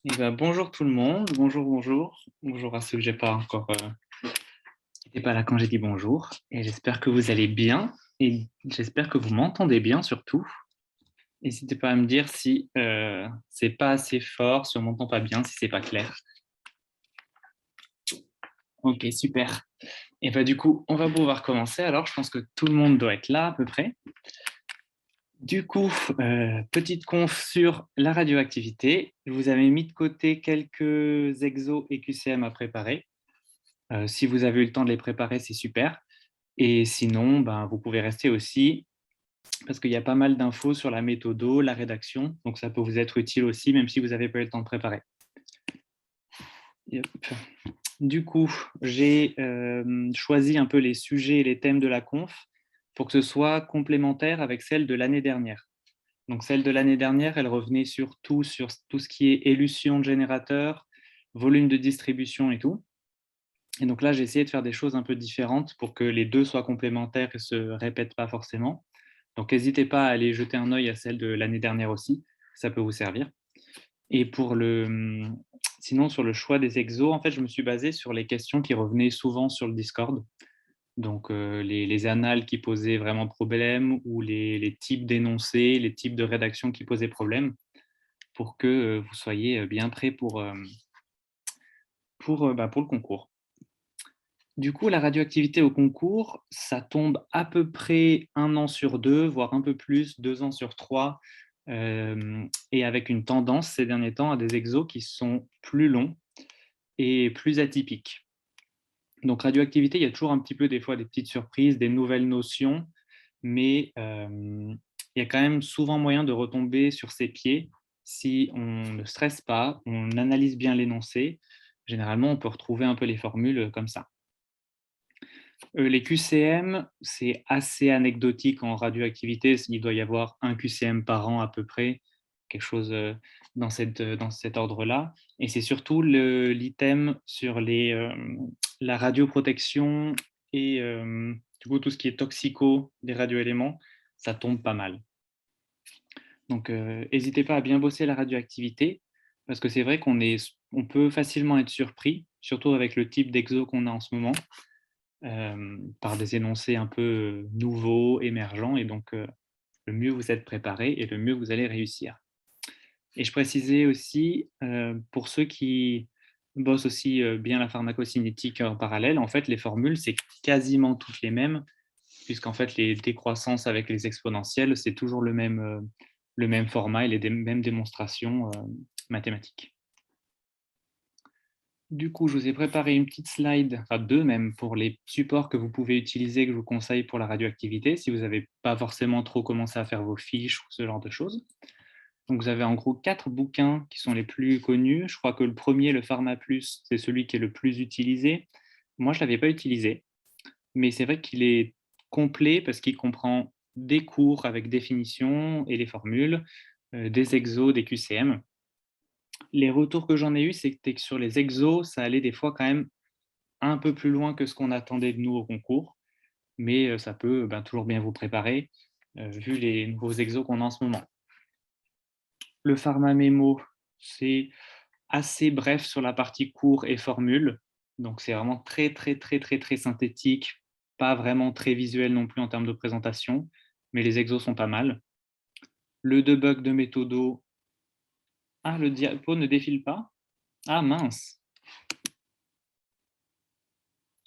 Eh ben, bonjour tout le monde, bonjour, bonjour. Bonjour à ceux que j'ai pas encore, qui n'étaient pas là quand j'ai dit bonjour. Et j'espère que vous allez bien et j'espère que vous m'entendez bien surtout. N'hésitez pas à me dire si c'est pas assez fort, si on m'entend pas bien, si c'est pas clair. Ok, super. Et ben du coup, on va pouvoir commencer. Alors, je pense que tout le monde doit être là à peu près. Du coup, petite conf sur la radioactivité. Je vous avais mis de côté quelques exos et QCM à préparer. Si vous avez eu le temps de les préparer, c'est super. Et sinon, ben, vous pouvez rester aussi parce qu'il y a pas mal d'infos sur la méthodo, la rédaction. Donc, ça peut vous être utile aussi, même si vous n'avez pas eu le temps de préparer. Yep. Du coup, j'ai choisi un peu les sujets et les thèmes de la conf pour que ce soit complémentaire avec celle de l'année dernière. Donc, celle de l'année dernière, elle revenait surtout sur tout ce qui est élution de générateur, volume de distribution et tout. Et donc là, j'ai essayé de faire des choses un peu différentes pour que les deux soient complémentaires et ne se répètent pas forcément. Donc n'hésitez pas à aller jeter un œil à celle de l'année dernière aussi, ça peut vous servir. Et sinon, sur le choix des exos, en fait, je me suis basé sur les questions qui revenaient souvent sur le Discord. Donc les annales qui posaient vraiment problème ou les types d'énoncés, les types de rédaction qui posaient problème pour que vous soyez bien prêts pour le concours. Du coup, la radioactivité au concours, ça tombe à peu près 1 an sur 2, voire un peu plus, 2 ans sur 3, et avec une tendance ces derniers temps à des exos qui sont plus longs et plus atypiques. Donc radioactivité, il y a toujours un petit peu des fois des petites surprises, des nouvelles notions, mais il y a quand même souvent moyen de retomber sur ses pieds si on ne stresse pas, on analyse bien l'énoncé. Généralement, on peut retrouver un peu les formules comme ça. Les QCM, c'est assez anecdotique en radioactivité. Il doit y avoir un QCM par an à peu près, quelque chose dans cet ordre-là. Et c'est surtout l'item sur la radioprotection et du coup tout ce qui est toxico des radioéléments, ça tombe pas mal. Donc n'hésitez pas à bien bosser la radioactivité, parce que c'est vrai on peut facilement être surpris, surtout avec le type d'exo qu'on a en ce moment par des énoncés un peu nouveaux, émergents, et donc le mieux vous êtes préparé et le mieux vous allez réussir. Et je précisais aussi, pour ceux qui bossent aussi bien la pharmacocinétique en parallèle, en fait, les formules, c'est quasiment toutes les mêmes, puisqu'en fait, les décroissances avec les exponentielles, c'est toujours le même format et mêmes démonstrations mathématiques. Du coup, je vous ai préparé une petite slide, enfin deux même, pour les supports que vous pouvez utiliser, que je vous conseille pour la radioactivité, si vous n'avez pas forcément trop commencé à faire vos fiches ou ce genre de choses. Donc, vous avez en gros 4 bouquins qui sont les plus connus. Je crois que le premier, le PharmaPlus, c'est celui qui est le plus utilisé. Moi, je ne l'avais pas utilisé, mais c'est vrai qu'il est complet parce qu'il comprend des cours avec définition et les formules, des exos, des QCM. Les retours que j'en ai eus, c'était que sur les exos, ça allait des fois quand même un peu plus loin que ce qu'on attendait de nous au concours, mais ça peut toujours bien vous préparer, vu les nouveaux exos qu'on a en ce moment. Le pharma mémo, c'est assez bref sur la partie cours et formule, donc c'est vraiment très, très, très, très, très synthétique, pas vraiment très visuel non plus en termes de présentation, mais les exos sont pas mal. Le debug de méthodo, ah, le diapo ne défile pas? Ah mince,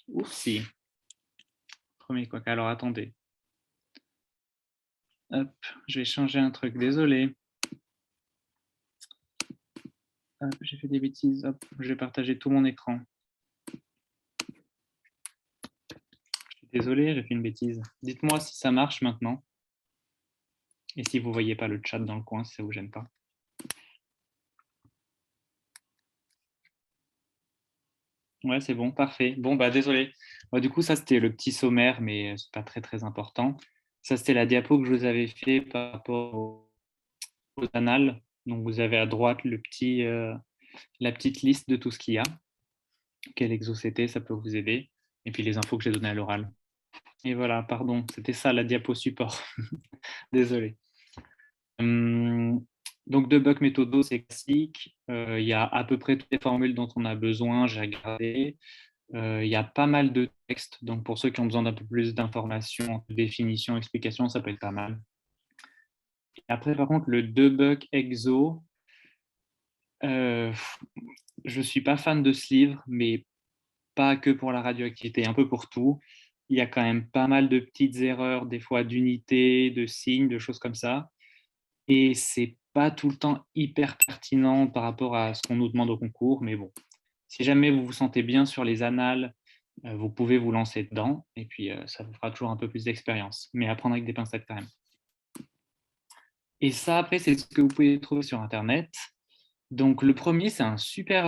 oufsi. Premier quoi. Alors attendez. Hop, je vais changer un truc, désolé. Hop, j'ai fait des bêtises. Hop, je vais partager tout mon écran. Je suis désolé, j'ai fait une bêtise. Dites-moi si ça marche maintenant. Et si vous ne voyez pas le chat dans le coin, si ça ne vous gêne pas. Ouais, c'est bon, parfait. Bon, bah désolé. Du coup, ça, c'était le petit sommaire, mais c'est pas très, très important. Ça, c'était la diapo que je vous avais fait par rapport aux annales. Donc, vous avez à droite la petite liste de tout ce qu'il y a. Quel exo c'était, ça peut vous aider. Et puis les infos que j'ai données à l'oral. Et voilà, pardon, c'était ça la diapo support. Désolé. Donc, Debug Méthodo, c'est classique. Il y a à peu près toutes les formules dont on a besoin, j'ai regardé. Il y a pas mal de textes, donc pour ceux qui ont besoin d'un peu plus d'informations, de définitions, explications, ça peut être pas mal. Et après, par contre, le Debug Exo, je ne suis pas fan de ce livre, mais pas que pour la radioactivité, un peu pour tout. Il y a quand même pas mal de petites erreurs, des fois d'unités, de signes, de choses comme ça. Et c'est pas tout le temps hyper pertinent par rapport à ce qu'on nous demande au concours, mais bon, si jamais vous vous sentez bien sur les annales, vous pouvez vous lancer dedans, et puis ça vous fera toujours un peu plus d'expérience, mais à prendre avec des pincettes quand même. Et ça, après, c'est ce que vous pouvez trouver sur Internet. Donc, le premier, c'est un super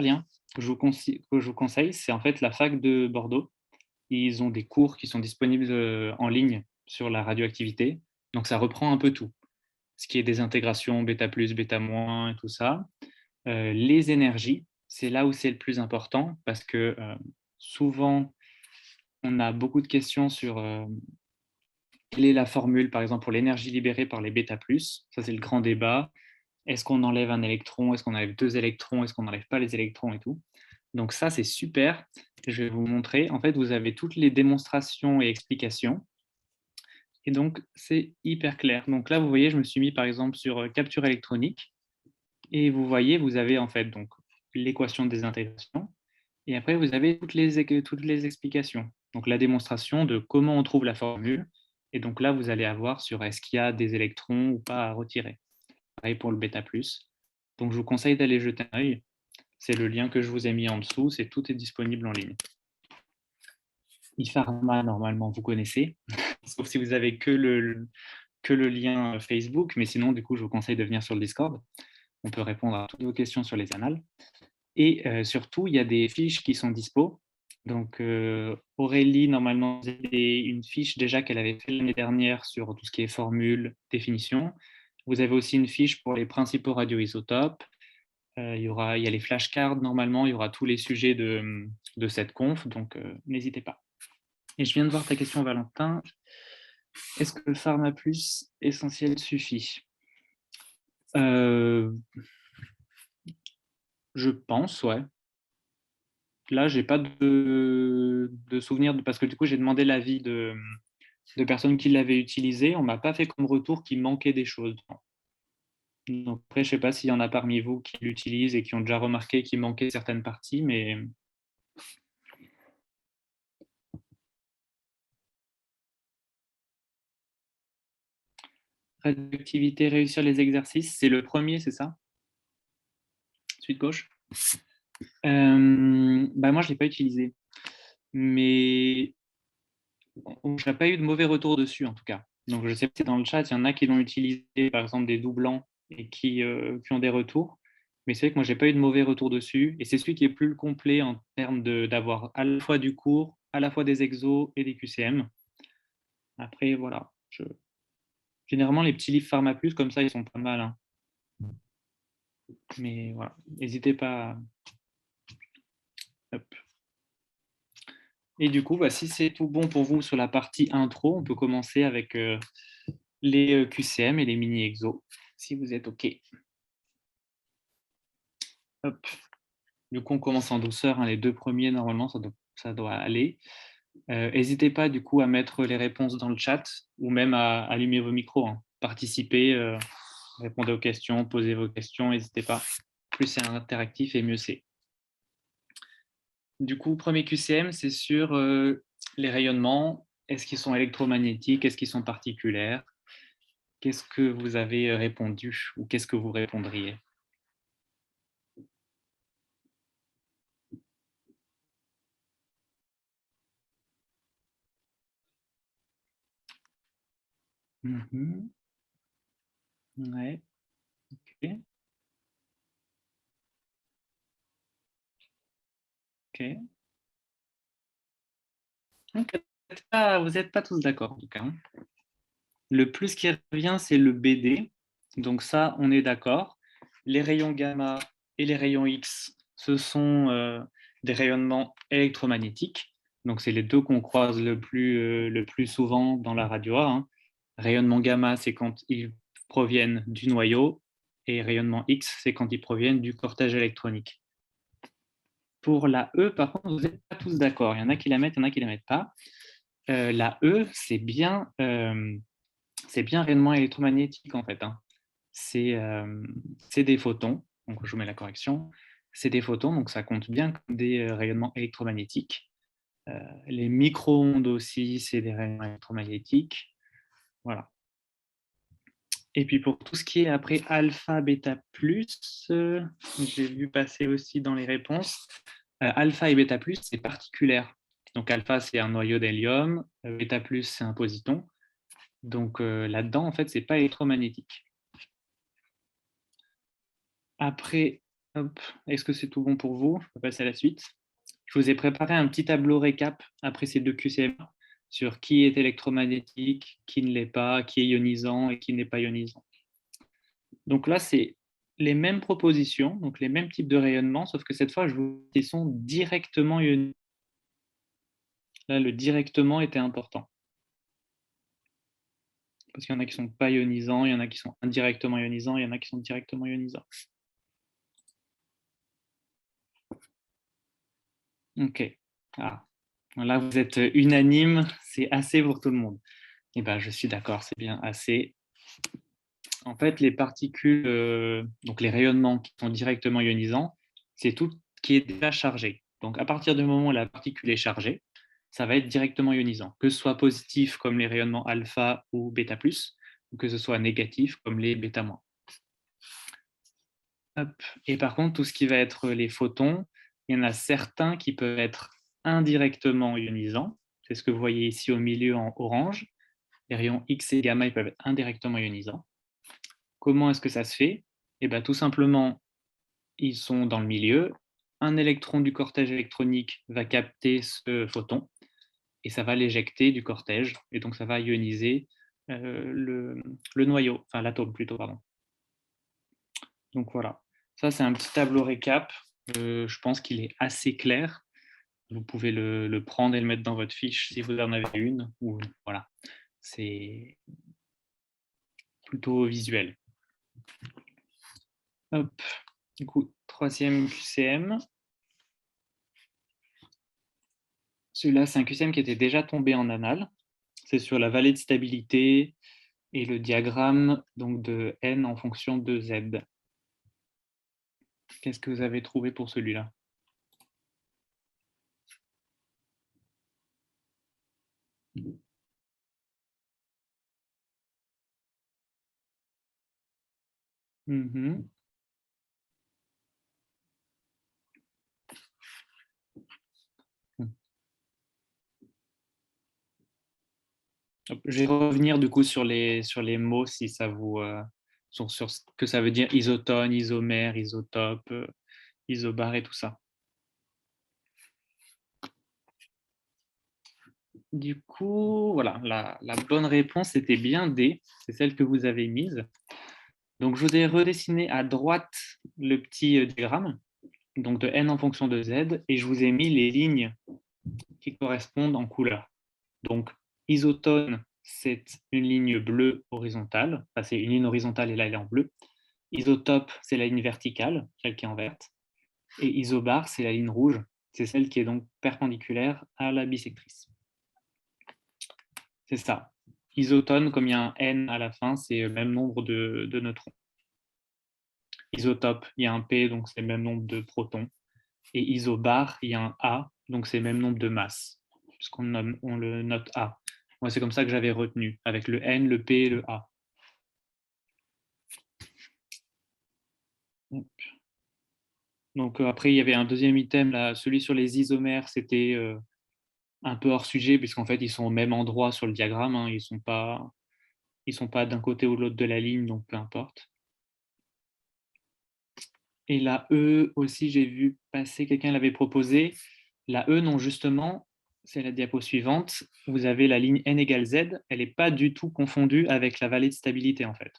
lien que je vous conseille. C'est en fait la fac de Bordeaux. Ils ont des cours qui sont disponibles en ligne sur la radioactivité. Donc, ça reprend un peu tout. Ce qui est des intégrations bêta plus, bêta moins et tout ça. Les énergies, c'est là où c'est le plus important parce que souvent, on a beaucoup de questions sur quelle est la formule, par exemple, pour l'énergie libérée par les bêta plus. Ça, c'est le grand débat. Est-ce qu'on enlève un électron? Est-ce qu'on enlève deux électrons? Est-ce qu'on n'enlève pas les électrons et tout? Donc ça, c'est super. Je vais vous montrer. En fait, vous avez toutes les démonstrations et explications. Et donc, c'est hyper clair. Donc là, vous voyez, je me suis mis par exemple sur capture électronique. Et vous voyez, vous avez en fait donc l'équation des intégrations. Et après, vous avez toutes les explications. Donc la démonstration de comment on trouve la formule. Et donc là, vous allez avoir sur est-ce qu'il y a des électrons ou pas à retirer. Pareil pour le bêta plus. Donc je vous conseille d'aller jeter un œil. C'est le lien que je vous ai mis en dessous. Tout est disponible en ligne. iPharma, normalement, vous connaissez, sauf si vous avez que le lien Facebook. Mais sinon, du coup, je vous conseille de venir sur le Discord. On peut répondre à toutes vos questions sur les annales. Et surtout, il y a des fiches qui sont dispo. Donc, Aurélie, normalement, avait une fiche déjà qu'elle avait fait l'année dernière sur tout ce qui est formule, définition. Vous avez aussi une fiche pour les principaux radioisotopes. Il y a les flashcards, normalement, il y aura tous les sujets de cette conf, donc n'hésitez pas. Et je viens de voir ta question, Valentin. Est-ce que le Pharma Plus essentiel suffit? Je pense, ouais. Là, j'ai pas de souvenir, parce que du coup, j'ai demandé l'avis de personnes qui l'avaient utilisé. On m'a pas fait comme retour qu'il manquait des choses. Donc après, je sais pas s'il y en a parmi vous qui l'utilisent et qui ont déjà remarqué qu'il manquait certaines parties, mais radioactivité, réussir les exercices, c'est le premier, c'est ça? Suite gauche. Moi, je l'ai pas utilisé, mais je n'ai pas eu de mauvais retour dessus en tout cas. Donc je sais que dans le chat, il y en a qui l'ont utilisé, par exemple des doublants, et qui ont des retours. Mais c'est vrai que moi, je n'ai pas eu de mauvais retour dessus. Et c'est celui qui est plus complet en termes d'avoir à la fois du cours, à la fois des exos et des QCM. Après, voilà. Généralement, les petits livres Pharma Plus, comme ça, ils sont pas mal, hein. Mais voilà, n'hésitez pas. Hop. Et du coup, si c'est tout bon pour vous sur la partie intro, on peut commencer avec les QCM et les mini-exos, si vous êtes OK. Hop. Du coup, on commence en douceur, hein. Les deux premiers, normalement, ça doit aller. N'hésitez pas, du coup, à mettre les réponses dans le chat ou même à allumer vos micros, hein. Participez, répondez aux questions, posez vos questions, n'hésitez pas. Plus c'est interactif et mieux c'est. Du coup, premier QCM, c'est sur les rayonnements. Est-ce qu'ils sont électromagnétiques? Est-ce qu'ils sont particulaires? Qu'est-ce que vous avez répondu ou qu'est-ce que vous répondriez? Mhm. Ouais, ok. Ok. Ok. Vous n'êtes pas tous d'accord en tout cas, hein. Le plus qui revient, c'est le BD. Donc ça, on est d'accord. Les rayons gamma et les rayons X, ce sont des rayonnements électromagnétiques. Donc c'est les deux qu'on croise le plus souvent dans la radio A, hein. Rayonnement gamma, c'est quand ils proviennent du noyau. et rayonnement X, c'est quand ils proviennent du cortège électronique. Pour la E, par contre, vous n'êtes pas tous d'accord. Il y en a qui la mettent, il y en a qui ne la mettent pas. La E, c'est bien rayonnement électromagnétique, en fait. Hein. C'est des photons. Donc, je vous mets la correction. C'est des photons, donc ça compte bien comme des rayonnements électromagnétiques. Les micro-ondes aussi, c'est des rayonnements électromagnétiques. Voilà. Et puis pour tout ce qui est après alpha, bêta plus, j'ai vu passer aussi dans les réponses, alpha et bêta plus, c'est particulière. Donc alpha, c'est un noyau d'hélium, bêta plus, c'est un positon. Donc là-dedans, en fait, c'est pas électromagnétique. Après, est-ce que c'est tout bon pour vous? Je peux passer à la suite. Je vous ai préparé un petit tableau récap après ces deux QCM sur qui est électromagnétique, qui ne l'est pas, qui est ionisant et qui n'est pas ionisant. Donc là, c'est les mêmes propositions, donc les mêmes types de rayonnement, sauf que cette fois, je vous dis qu'ils sont directement ionisants. Là, le directement était important. Parce qu'il y en a qui ne sont pas ionisants, il y en a qui sont indirectement ionisants, il y en a qui sont directement ionisants. Ok. Ah. Là, vous êtes unanime, c'est assez pour tout le monde. Eh bien, je suis d'accord, c'est bien assez. En fait, les particules, donc les rayonnements qui sont directement ionisants, c'est tout qui est déjà chargé. Donc, à partir du moment où la particule est chargée, ça va être directement ionisant, que ce soit positif comme les rayonnements alpha ou bêta+, ou que ce soit négatif comme les bêta-. Et par contre, tout ce qui va être les photons, il y en a certains qui peuvent être indirectement ionisants. C'est ce que vous voyez ici au milieu en orange. Les rayons X et gamma, ils peuvent être indirectement ionisants. Comment est-ce que ça se fait? Eh bien, tout simplement, ils sont dans le milieu. Un électron du cortège électronique va capter ce photon et ça va l'éjecter du cortège. Et donc, ça va ioniser le noyau, enfin l'atome plutôt, pardon. Donc voilà, ça c'est un petit tableau récap. Je pense qu'il est assez clair. Vous pouvez le prendre et le mettre dans votre fiche si vous en avez une. Ou, voilà, c'est plutôt visuel. Hop. Du coup, troisième QCM. Celui-là, c'est un QCM qui était déjà tombé en annales. C'est sur la vallée de stabilité et le diagramme donc, de n en fonction de z. Qu'est-ce que vous avez trouvé pour celui-là? Mhm. Je vais revenir du coup sur les mots si ça vous sur ce que ça veut dire isotone, isomère, isotope, isobar et tout ça. Du coup, voilà, la bonne réponse était bien D, c'est celle que vous avez mise. Donc je vous ai redessiné à droite le petit diagramme, donc de n en fonction de z, et je vous ai mis les lignes qui correspondent en couleur. Donc isotone, c'est une ligne bleue horizontale, enfin, c'est une ligne horizontale et là elle est en bleu. Isotope, c'est la ligne verticale, celle qui est en verte. Et isobar, c'est la ligne rouge, c'est celle qui est donc perpendiculaire à la bisectrice. C'est ça. Isotone, comme il y a un N à la fin, c'est le même nombre de neutrons. Isotope, il y a un P, donc c'est le même nombre de protons. Et isobar, il y a un A, donc c'est le même nombre de masses, puisqu'on le note A. Moi, c'est comme ça que j'avais retenu, avec le N, le P et le A. Donc après, il y avait un deuxième item, là, celui sur les isomères, c'était un peu hors sujet, puisqu'en fait, ils sont au même endroit sur le diagramme, hein, ils ne sont pas d'un côté ou de l'autre de la ligne, donc peu importe. Et la E aussi, j'ai vu passer, quelqu'un l'avait proposé. La E, non, justement, c'est la diapo suivante. Vous avez la ligne n égale z, elle n'est pas du tout confondue avec la vallée de stabilité, en fait.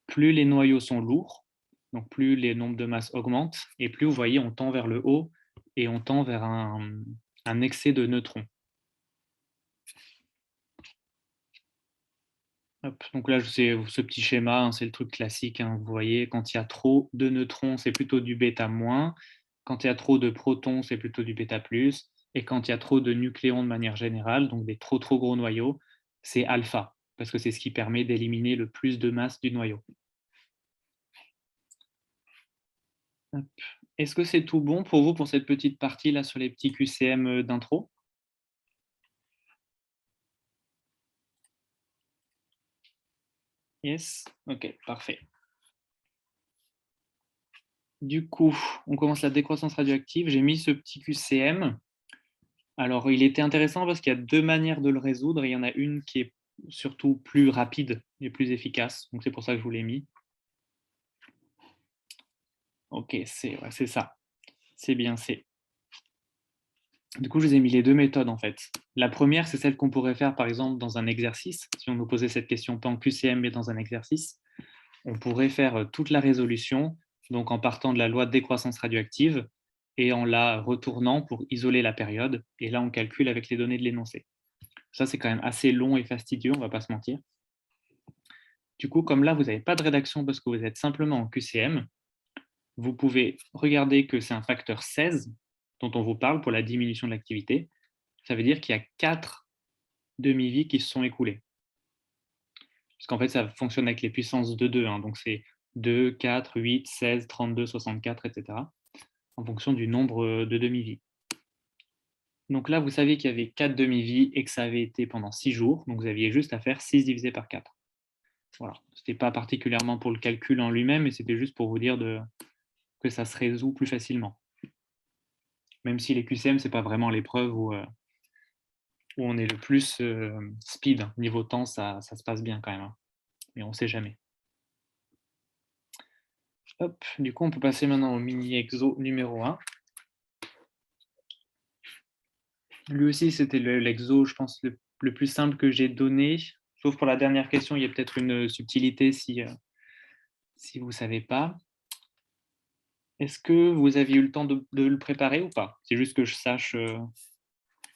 Plus les noyaux sont lourds, donc plus les nombres de masse augmentent, et plus, vous voyez, on tend vers le haut et on tend vers un excès de neutrons. Hop, donc là, c'est ce petit schéma, hein, c'est le truc classique, hein, vous voyez, quand il y a trop de neutrons, c'est plutôt du bêta-, quand il y a trop de protons, c'est plutôt du bêta+, et quand il y a trop de nucléons de manière générale, donc des trop gros noyaux, c'est alpha, parce que c'est ce qui permet d'éliminer le plus de masse du noyau. Hop. Est-ce que c'est tout bon pour vous pour cette petite partie-là sur les petits QCM d'intro? Yes? Ok, parfait. Du coup, on commence la décroissance radioactive. J'ai mis ce petit QCM. Alors, il était intéressant parce qu'il y a deux manières de le résoudre. Il y en a une qui est surtout plus rapide et plus efficace. Donc, c'est pour ça que je vous l'ai mis. Ok, c'est ça. C'est bien C. Du coup, je vous ai mis les deux méthodes en fait. La première, c'est celle qu'on pourrait faire par exemple dans un exercice. Si on nous posait cette question pas en QCM mais dans un exercice, on pourrait faire toute la résolution, donc en partant de la loi de décroissance radioactive et en la retournant pour isoler la période. Et là, on calcule avec les données de l'énoncé. Ça, c'est quand même assez long et fastidieux, on ne va pas se mentir. Du coup, comme là, vous n'avez pas de rédaction parce que vous êtes simplement en QCM, vous pouvez regarder que c'est un facteur 16 dont on vous parle pour la diminution de l'activité. Ça veut dire qu'il y a 4 demi-vies qui se sont écoulées. Parce qu'en fait, ça fonctionne avec les puissances de 2. Hein, donc, c'est 2, 4, 8, 16, 32, 64, etc. En fonction du nombre de demi-vies. Donc là, vous saviez qu'il y avait 4 demi-vies et que ça avait été pendant 6 jours. Donc, vous aviez juste à faire 6 divisé par 4. Voilà. Ce n'était pas particulièrement pour le calcul en lui-même, mais c'était juste pour vous dire que ça se résout plus facilement. Même si les QCM, ce n'est pas vraiment l'épreuve où on est le plus speed. Niveau temps, ça se passe bien quand même. Hein. Mais on ne sait jamais. Hop, du coup, on peut passer maintenant au mini-exo numéro 1. Lui aussi, c'était l'exo, je pense, le plus simple que j'ai donné. Sauf pour la dernière question, il y a peut-être une subtilité si vous ne savez pas. Est-ce que vous aviez eu le temps de le préparer ou pas? C'est juste que je sache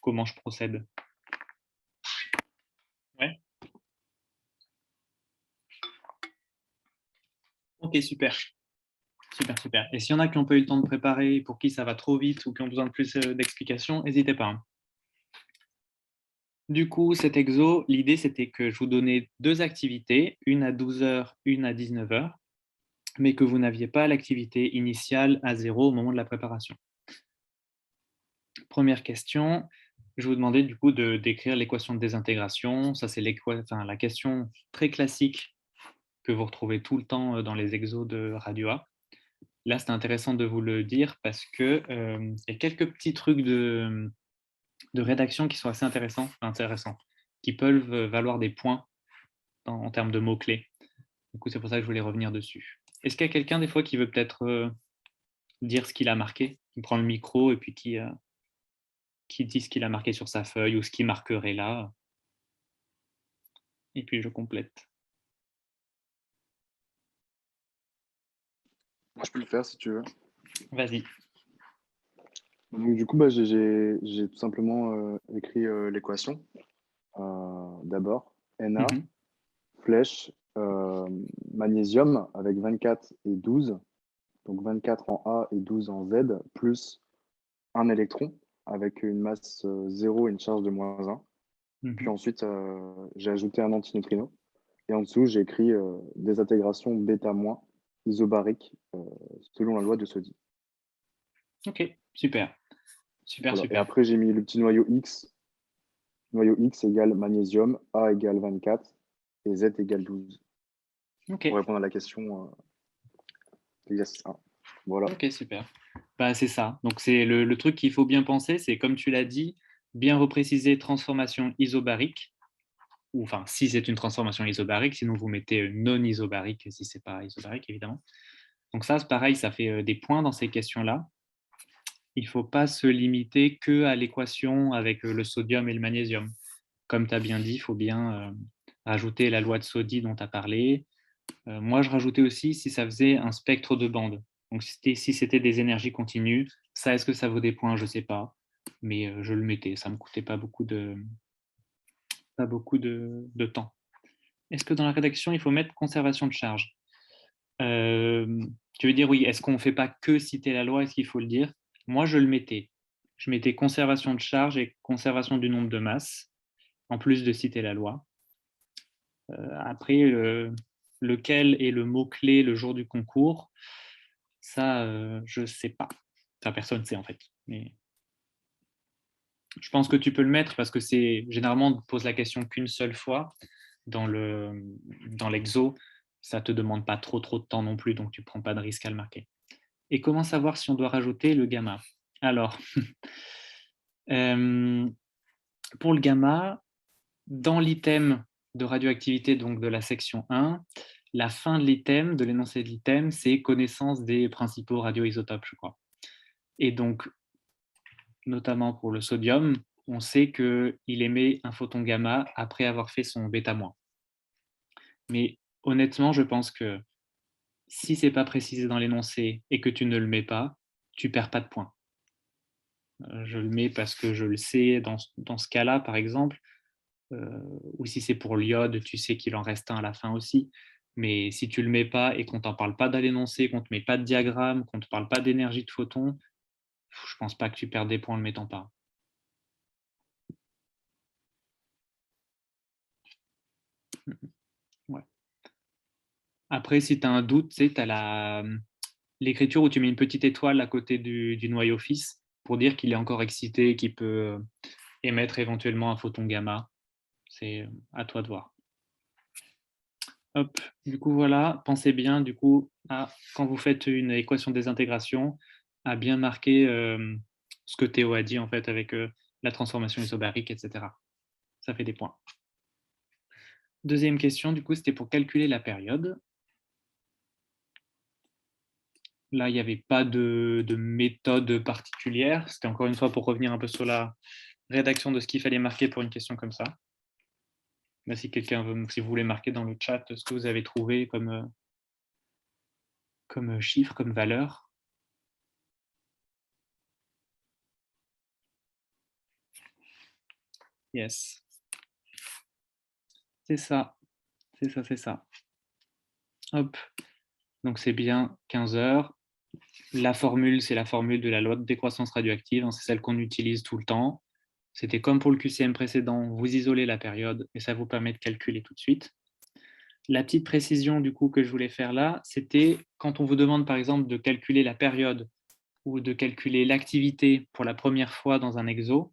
comment je procède. Ouais. Ok, super. Super, super. Et s'il y en a qui n'ont pas eu le temps de préparer, pour qui ça va trop vite ou qui ont besoin de plus d'explications, n'hésitez pas. Hein. Du coup, cet exo, l'idée, c'était que je vous donnais deux activités, une à 12 heures, une à 19 heures, mais que vous n'aviez pas l'activité initiale à 0 au moment de la préparation. Première question, je vous demandais du coup de d'écrire l'équation de désintégration. Ça, c'est la question très classique que vous retrouvez tout le temps dans les exos de Radio A. Là, c'est intéressant de vous le dire parce que y a quelques petits trucs de rédaction qui sont assez intéressants, qui peuvent valoir des points en termes de mots-clés. Du coup, c'est pour ça que je voulais revenir dessus. Est-ce qu'il y a quelqu'un des fois qui veut peut-être dire ce qu'il a marqué, qui prend le micro et puis qui dit ce qu'il a marqué sur sa feuille ou ce qu'il marquerait là, et puis je complète. Moi, je peux le faire si tu veux. Vas-y. Donc, du coup, bah, j'ai tout simplement écrit l'équation. D'abord, Na, Mhm. flèche, magnésium avec 24 et 12. Donc 24 en A et 12 en Z, plus un électron avec une masse 0 et une charge de -1. Puis Mhm. ensuite, j'ai ajouté un antineutrino. Et en dessous, j'ai écrit désintégration bêta- isobarique selon la loi de Soddy. Ok, super. Super, Voilà. Et super. après, j'ai mis le petit noyau X. Noyau X égale magnésium, A égale 24 et Z égale 12. Ok, Pour répondre à la question d'exercice 1. Voilà. ok, super. Bah, c'est ça. Donc, c'est le truc qu'il faut bien penser, c'est comme tu l'as dit, bien repréciser transformation isobarique, ou enfin, si c'est une transformation isobarique, sinon vous mettez non isobarique si c'est pas isobarique, évidemment. Donc ça, c'est pareil, ça fait des points dans ces questions-là. Il ne faut pas se limiter qu'à l'équation avec le sodium et le magnésium. Comme tu as bien dit, il faut bien rajouter la loi de Soddy dont tu as parlé. Moi, je rajoutais aussi si ça faisait un spectre de bande. Donc, si c'était des énergies continues, ça, est-ce que ça vaut des points? Je ne sais pas. Mais je le mettais. Ça ne me coûtait pas beaucoup de temps. est-ce que dans la rédaction, il faut mettre conservation de charge? Tu veux dire, oui, est-ce qu'on ne fait pas que citer la loi? Est-ce qu'il faut le dire? Moi, je le mettais. Je mettais conservation de charge et conservation du nombre de masses, en plus de citer la loi. Après, lequel est le mot-clé le jour du concours? Ça, je ne sais pas. Enfin, personne ne sait en fait. Mais je pense que tu peux le mettre parce que c'est généralement, on ne pose la question qu'une seule fois dans l'exo. Ça ne te demande pas trop de temps non plus, donc tu ne prends pas de risque à le marquer. Et comment savoir si on doit rajouter le gamma? Alors, pour le gamma, dans l'item de radioactivité, donc de la section 1, la fin de l'item, de l'énoncé de l'item, c'est connaissance des principaux radioisotopes, je crois. Et donc, notamment pour le sodium, on sait qu'il émet un photon gamma après avoir fait son bêta-. Mais honnêtement, je pense que si ce n'est pas précisé dans l'énoncé et que tu ne le mets pas, tu ne perds pas de points. Je le mets parce que je le sais dans ce cas-là, par exemple, ou si c'est pour l'iode, tu sais qu'il en reste un à la fin aussi. Mais si tu ne le mets pas et qu'on ne t'en parle pas dans l'énoncé, qu'on ne te met pas de diagramme, qu'on ne te parle pas d'énergie de photon, je ne pense pas que tu perds des points en ne le mettant pas. Ouais. Après, si tu as un doute, tu sais, tu as l'écriture où tu mets une petite étoile à côté du noyau fils pour dire qu'il est encore excité, qu'il peut émettre éventuellement un photon gamma. C'est à toi de voir. Hop, du coup, voilà, pensez bien, du coup, quand vous faites une équation de désintégration, à bien marquer ce que Théo a dit, en fait, avec la transformation isobarique, etc. Ça fait des points. Deuxième question, du coup, c'était pour calculer la période. Là, il n'y avait pas de méthode particulière. C'était encore une fois pour revenir un peu sur la rédaction de ce qu'il fallait marquer pour une question comme ça. Là, si vous voulez marquer dans le chat ce que vous avez trouvé comme chiffre, comme valeur. Yes. C'est ça. C'est ça. Hop. Donc, c'est bien 15 heures. La formule, c'est la formule de la loi de décroissance radioactive. C'est celle qu'on utilise tout le temps. C'était comme pour le QCM précédent. Vous isolez la période et ça vous permet de calculer tout de suite. La petite précision du coup que je voulais faire là, c'était quand on vous demande par exemple de calculer la période ou de calculer l'activité pour la première fois dans un exo,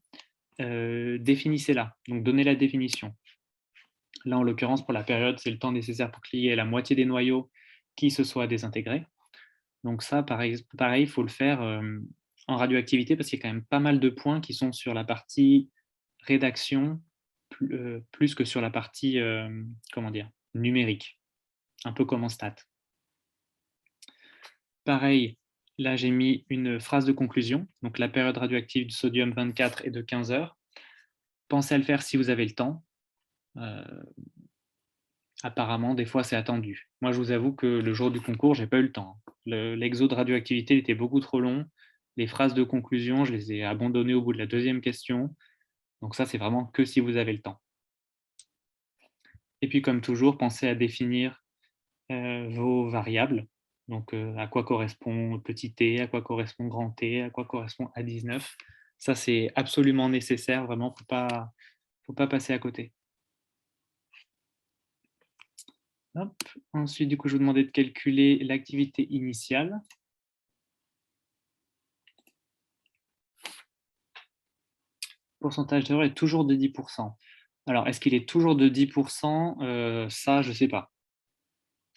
définissez-la. Donc, donnez la définition. Là, en l'occurrence, pour la période, c'est le temps nécessaire pour qu'il y ait la moitié des noyaux qui se soient désintégrés. Donc ça, pareil, il faut le faire en radioactivité parce qu'il y a quand même pas mal de points qui sont sur la partie rédaction plus que sur la partie numérique, un peu comme en stat. Pareil, là j'ai mis une phrase de conclusion. Donc la période radioactive du sodium 24 est de 15 heures. Pensez à le faire si vous avez le temps. Apparemment, des fois, c'est attendu. Moi, je vous avoue que le jour du concours, j'ai pas eu le temps. L'exo de radioactivité était beaucoup trop long. Les phrases de conclusion, je les ai abandonnées au bout de la deuxième question. Donc ça, c'est vraiment que si vous avez le temps. Et puis, comme toujours, pensez à définir vos variables. Donc, à quoi correspond petit t, à quoi correspond grand t, à quoi correspond A19. Ça, c'est absolument nécessaire. Vraiment, faut pas passer à côté. Hop. Ensuite, du coup, je vous demandais de calculer l'activité initiale. Le pourcentage d'erreur est toujours de 10%. Alors, est-ce qu'il est toujours de 10%? Ça, je ne sais pas.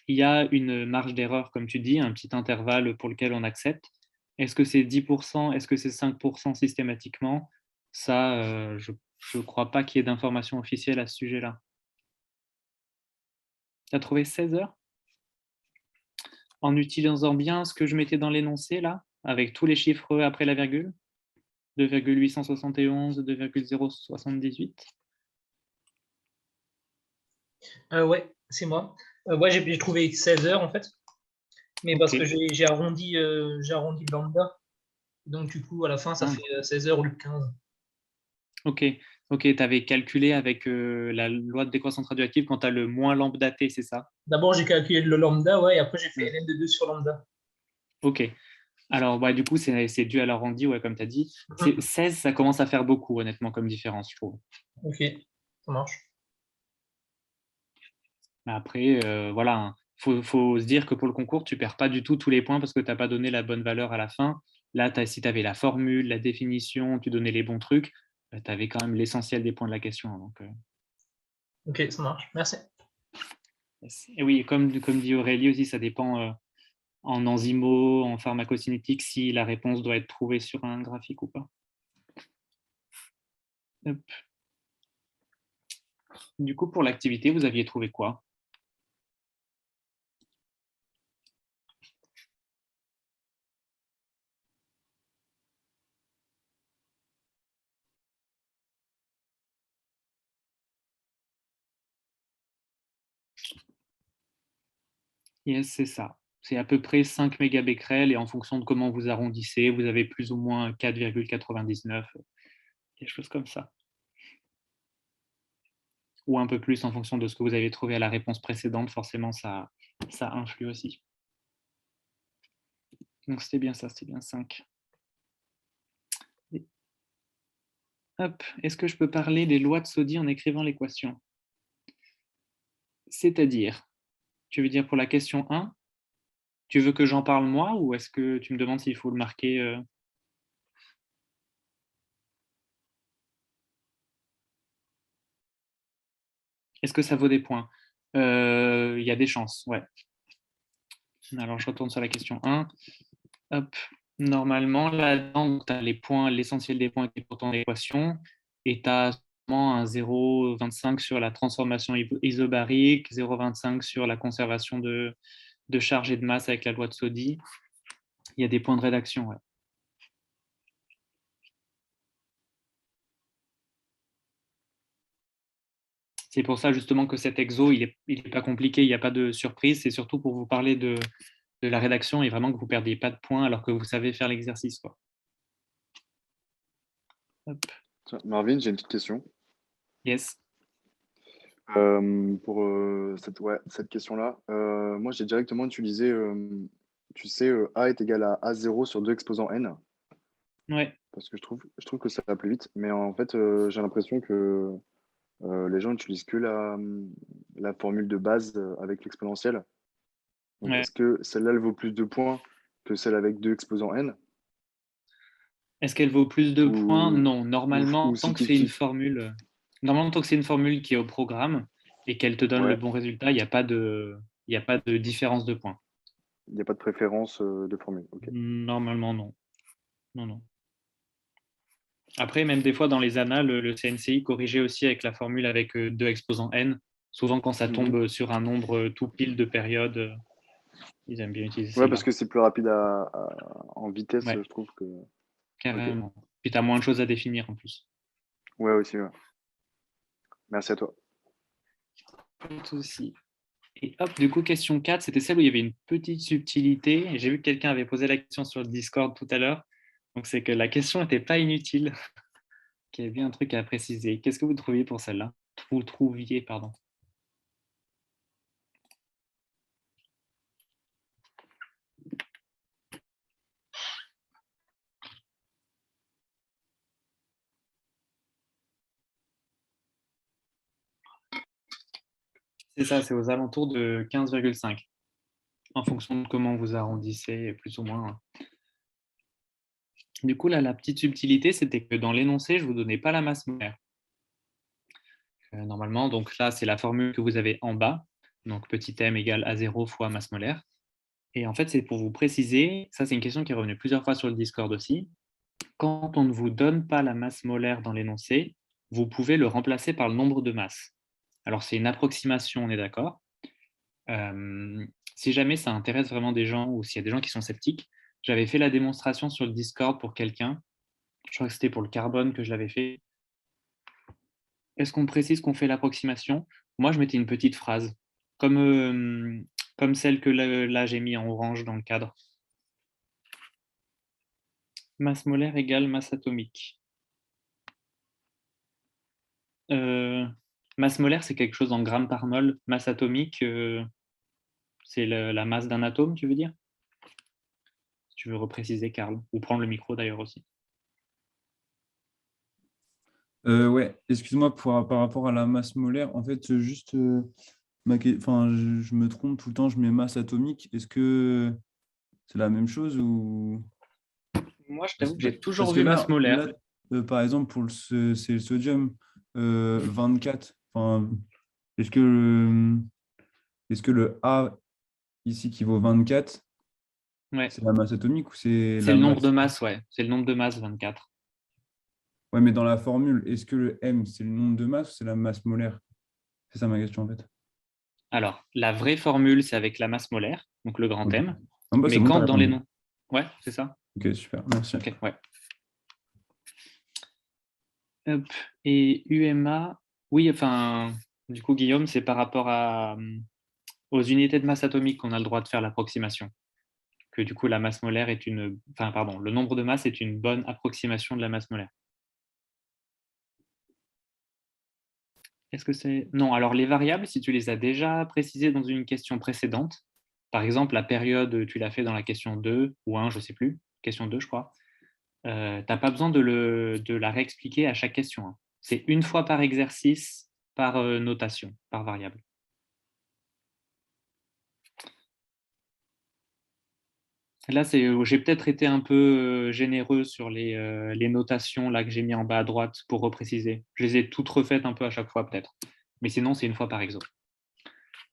Il y a une marge d'erreur, comme tu dis, un petit intervalle pour lequel on accepte. Est-ce que c'est 10%? Est-ce que c'est 5% systématiquement? Ça, je ne crois pas qu'il y ait d'informations officielles à ce sujet-là. Tu as trouvé 16 heures? En utilisant bien ce que je mettais dans l'énoncé, là, avec tous les chiffres après la virgule? 2,871, 2,078. Ouais, c'est moi. Ouais, j'ai trouvé 16 heures en fait. Mais parce que j'ai arrondi le lambda. Donc du coup, à la fin, ça fait 16 heures au lieu de 15. Ok. Ok, tu avais calculé avec la loi de décroissance radioactive quand tu as le moins lambda T, c'est ça? D'abord, j'ai calculé le lambda, ouais, et après, j'ai fait Hmm. ln de 2 sur lambda. Ok. Alors, ouais, du coup, c'est dû à l'arrondi, ouais, comme tu as dit. Mhm. 16, ça commence à faire beaucoup, honnêtement, comme différence, je trouve. Ok, ça marche. Mais après, voilà, hein. Faut se dire que pour le concours, tu perds pas du tout tous les points parce que tu n'as pas donné la bonne valeur à la fin. Là, si tu avais la formule, la définition, tu donnais les bons trucs, tu avais quand même l'essentiel des points de la question, hein. Donc, Ok, ça marche. Merci. et oui, comme dit Aurélie aussi, ça dépend en enzymo, en pharmacocinétique, si la réponse doit être trouvée sur un graphique ou pas. Hop. Du coup, pour l'activité, vous aviez trouvé quoi? Yes, c'est ça. C'est à peu près 5 mégabecquerels et en fonction de comment vous arrondissez, vous avez plus ou moins 4,99, des choses comme ça. Ou un peu plus en fonction de ce que vous avez trouvé à la réponse précédente, forcément ça influe aussi. Donc c'était bien ça, c'était bien 5. Et hop, est-ce que je peux parler des lois de Soddy en écrivant l'équation? C'est-à-dire, tu veux dire pour la question 1, tu veux que j'en parle moi ou est-ce que tu me demandes s'il faut le marquer Est-ce que ça vaut des points? Il y a des chances, ouais. Alors je retourne sur la question 1. Hop. Normalement, là-dedans, tu as les points, l'essentiel des points qui est pour ton équation, et tu as seulement un 0,25 sur la transformation isobarique, 0,25 sur la conservation de charge et de masse avec la loi de Soddy. Il y a des points de rédaction, ouais. C'est pour ça justement que cet exo, il est pas compliqué, il n'y a pas de surprise. C'est surtout pour vous parler de la rédaction et vraiment que vous ne perdiez pas de points alors que vous savez faire l'exercice, quoi. Hop. Tiens, Marvin, j'ai une petite question. Yes. Pour cette question-là, moi j'ai directement utilisé, tu sais, A est égal à A0 sur 2 exposants n, Ouais. parce que je trouve que ça va plus vite, mais en fait, j'ai l'impression que les gens n'utilisent que la formule de base avec l'exponentielle. Donc Ouais. est-ce que celle-là, elle vaut plus de points que celle avec 2 exposants n? Est-ce qu'elle vaut plus de points? Ou, Non. ou Normalement, c'est tant que c'est une kiff-kiff? formule, normalement, tant que c'est une formule qui est au programme et qu'elle te donne le Ouais, bon résultat, il y a pas de différence de points. il n'y a pas de préférence de formule. Ok. Normalement, non. Non, non. Après, même des fois, dans les annales, le CNCI corrigeait aussi avec la formule avec 2 exposants n. Souvent, quand ça Mhm. tombe sur un nombre tout pile de périodes, ils aiment bien utiliser Ouais, parce celle-là. que c'est plus rapide en vitesse, Ouais, je trouve que. Ok. carrément. Puis tu as moins de choses à définir en plus. Ouais, aussi, ouais. Merci à toi. Pas de souci. Et hop, du coup, question 4, c'était celle où il y avait une petite subtilité. Et j'ai vu que quelqu'un avait posé la question sur le Discord tout à l'heure. Donc, c'est que la question n'était pas inutile, qu'il y avait bien un truc à préciser. Qu'est-ce que vous trouviez pour celle-là? Vous trouviez, pardon. C'est ça, c'est aux alentours de 15,5, en fonction de comment vous arrondissez, plus ou moins. Du coup, là, la petite subtilité, c'était que dans l'énoncé, je ne vous donnais pas la masse molaire. Normalement, donc là, c'est la formule que vous avez en bas. Donc, petit m égale A0 fois masse molaire. Et en fait, c'est pour vous préciser, ça c'est une question qui est revenue plusieurs fois sur le Discord aussi. Quand on ne vous donne pas la masse molaire dans l'énoncé, vous pouvez le remplacer par le nombre de masses. Alors, c'est une approximation, on est d'accord. Si jamais ça intéresse vraiment des gens ou s'il y a des gens qui sont sceptiques, j'avais fait la démonstration sur le Discord pour quelqu'un. Je crois que c'était pour le carbone que je l'avais fait. Est-ce qu'on précise qu'on fait l'approximation? Moi, je mettais une petite phrase, comme celle que là j'ai mis en orange dans le cadre. Masse molaire égale masse atomique. Masse molaire, c'est quelque chose en grammes par mol. Masse atomique, c'est la masse d'un atome, tu veux dire? Si tu veux repréciser, Karl, ou prendre le micro d'ailleurs aussi. Ouais, excuse-moi par rapport à la masse molaire. En fait, juste, enfin, je me trompe tout le temps, je mets masse atomique. Est-ce que c'est la même chose ou Moi, je parce, t'avoue que j'ai toujours parce que vu masse molaire. là par exemple, c'est le sodium 24. Enfin, est-ce que est-ce que le A ici qui vaut 24, Ouais. c'est la masse atomique ou c'est C'est la le nombre de masse? masses, ouais. C'est le nombre de masses, 24. Ouais, mais dans la formule, est-ce que le M, c'est le nombre de masse ou c'est la masse molaire? C'est ça ma question en fait. Alors, la vraie formule, c'est avec la masse molaire, donc le grand Ok. M. Ah bah, c'est Mais bon, t'as quand dans les répondu. noms... Ouais, c'est ça. Ok, super, merci. Ok, ouais. Hop. Et UMA, oui, enfin, du coup, Guillaume, c'est par rapport aux unités de masse atomique qu'on a le droit de faire l'approximation. Que du coup, la masse molaire est une... Enfin, pardon, le nombre de masses est une bonne approximation de la masse molaire. Est-ce que c'est... Non, alors les variables, si tu les as déjà précisées dans une question précédente, par exemple, la période, tu l'as fait dans la question 2 ou 1, je ne sais plus, question 2, je crois, tu n'as pas besoin de la réexpliquer à chaque question, hein. C'est une fois par exercice, par notation, par variable. Là, j'ai peut-être été un peu généreux sur les notations là, que j'ai mis en bas à droite pour repréciser. Je les ai toutes refaites un peu à chaque fois, peut-être. Mais sinon, c'est une fois par exo.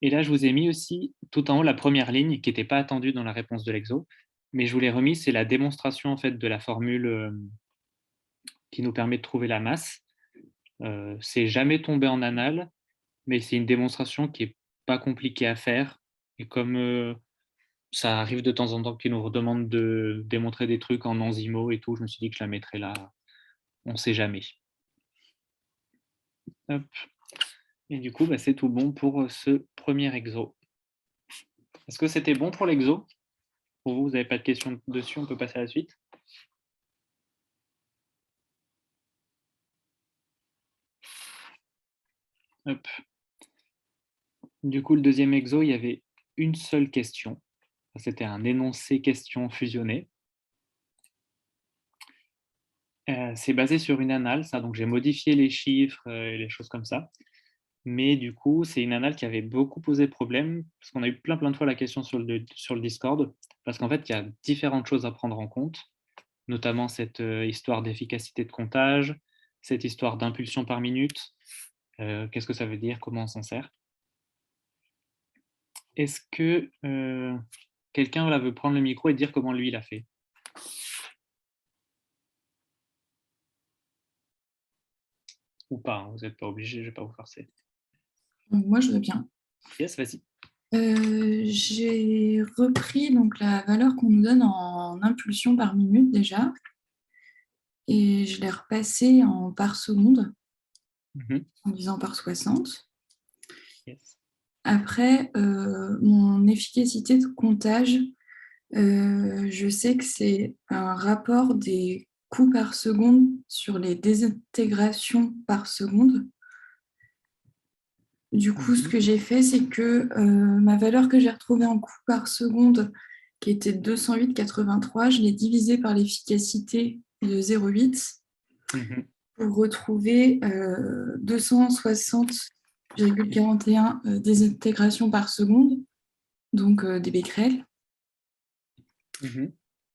Et là, je vous ai mis aussi tout en haut la première ligne qui n'était pas attendue dans la réponse de l'exo. Mais je vous l'ai remis, c'est la démonstration en fait, de la formule qui nous permet de trouver la masse. C'est jamais tombé en annales, mais c'est une démonstration qui n'est pas compliquée à faire. Et comme ça arrive de temps en temps qu'ils nous redemandent de démontrer des trucs en enzymos et tout, je me suis dit que je la mettrais là. On ne sait jamais. Hop. Et du coup, bah, c'est tout bon pour ce premier exo. Est-ce que c'était bon pour l'exo? Pour vous, vous n'avez pas de questions dessus, on peut passer à la suite. Hop. Du coup, le deuxième exo, il y avait une seule question. C'était un énoncé question fusionné. C'est basé sur une annale, ça, donc j'ai modifié les chiffres et les choses comme ça. Mais du coup, c'est une annale qui avait beaucoup posé problème, parce qu'on a eu plein de fois la question sur le Discord, parce qu'en fait, il y a différentes choses à prendre en compte, notamment cette histoire d'efficacité de comptage, cette histoire d'impulsion par minute. Qu'est-ce que ça veut dire? Comment on s'en sert? Est-ce que quelqu'un là, veut prendre le micro et dire comment lui, il a fait? Ou pas, hein, vous n'êtes pas obligé, je ne vais pas vous forcer. Moi, je veux bien. Yes, vas-y. J'ai repris donc, la valeur qu'on nous donne en impulsion par minute déjà, et je l'ai repassée en par seconde, en disant par 60. Yes. Après, mon efficacité de comptage, je sais que c'est un rapport des coûts par seconde sur les désintégrations par seconde. Du coup, ce que j'ai fait, c'est que ma valeur que j'ai retrouvée en coût par seconde, qui était 208,83, je l'ai divisée par l'efficacité de 0,8 pour retrouver 260,41 désintégrations par seconde, donc des becquerels.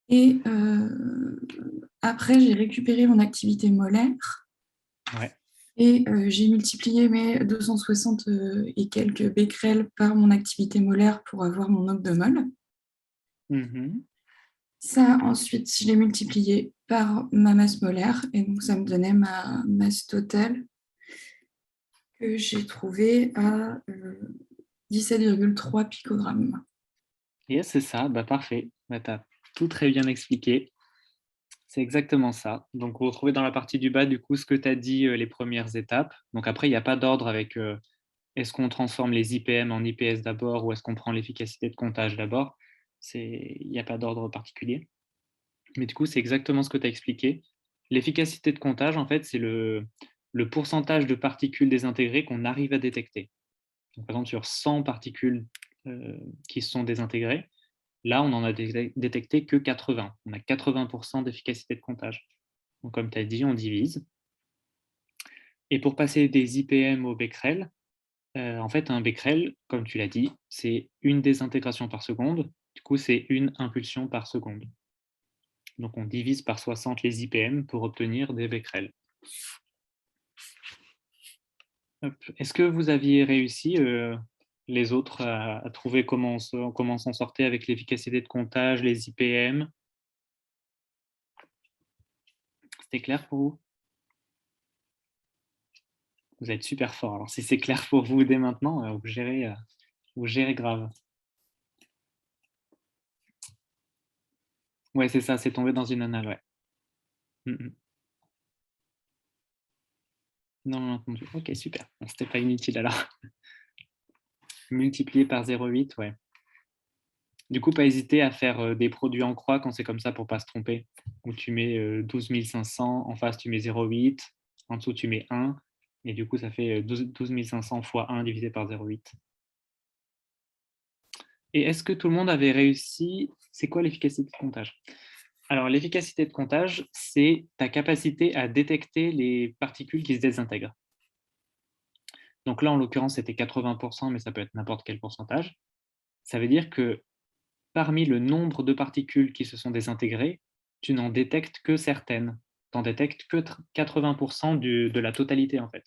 Et après, j'ai récupéré mon activité molaire. Ouais. Et j'ai multiplié mes 260 et quelques becquerels par mon activité molaire pour avoir mon nombre de mol. Ça, ensuite, je l'ai multiplié par ma masse molaire. Et donc, ça me donnait ma masse totale que j'ai trouvée à 17,3 picogrammes. Yes, c'est ça. Bah, parfait. Bah, tu as tout très bien expliqué. C'est exactement ça. Donc, vous retrouvez dans la partie du bas, du coup, ce que tu as dit, les premières étapes. Donc, après, il n'y a pas d'ordre avec est-ce qu'on transforme les IPM en IPS d'abord ou est-ce qu'on prend l'efficacité de comptage d'abord. Il n'y a pas d'ordre particulier. Mais du coup, c'est exactement ce que tu as expliqué. L'efficacité de comptage, en fait, c'est le le pourcentage de particules désintégrées qu'on arrive à détecter. Donc, par exemple, sur 100 particules qui sont désintégrées, là, on n'en a détecté que 80. On a 80% d'efficacité de comptage. Donc, comme tu as dit, on divise. Et pour passer des IPM au becquerel, en fait, un becquerel, comme tu l'as dit, c'est une désintégration par seconde. Du coup, c'est une impulsion par seconde. Donc, on divise par 60 les IPM pour obtenir des becquerels. Est-ce que vous aviez réussi, les autres, à trouver comment s'en sortait avec l'efficacité de comptage, les IPM? C'était clair pour vous? Vous êtes super fort. Alors, si c'est clair pour vous dès maintenant, vous gérez grave. Ouais, c'est ça, c'est tombé dans une annale, ouais. Non, entendu. Ok, super. Bon, c'était pas inutile alors. Multiplié par 0,8, ouais. Du coup, pas hésiter à faire des produits en croix quand c'est comme ça pour pas se tromper. Où tu mets 12 500, en face tu mets 0,8, en dessous tu mets 1, et du coup ça fait 12 500 fois 1 divisé par 0,8. Et est-ce que tout le monde avait réussi? C'est quoi l'efficacité de comptage? Alors, l'efficacité de comptage, c'est ta capacité à détecter les particules qui se désintègrent. Donc là, en l'occurrence, c'était 80%, mais ça peut être n'importe quel pourcentage. Ça veut dire que parmi le nombre de particules qui se sont désintégrées, tu n'en détectes que certaines. Tu n'en détectes que 80% de la totalité, en fait.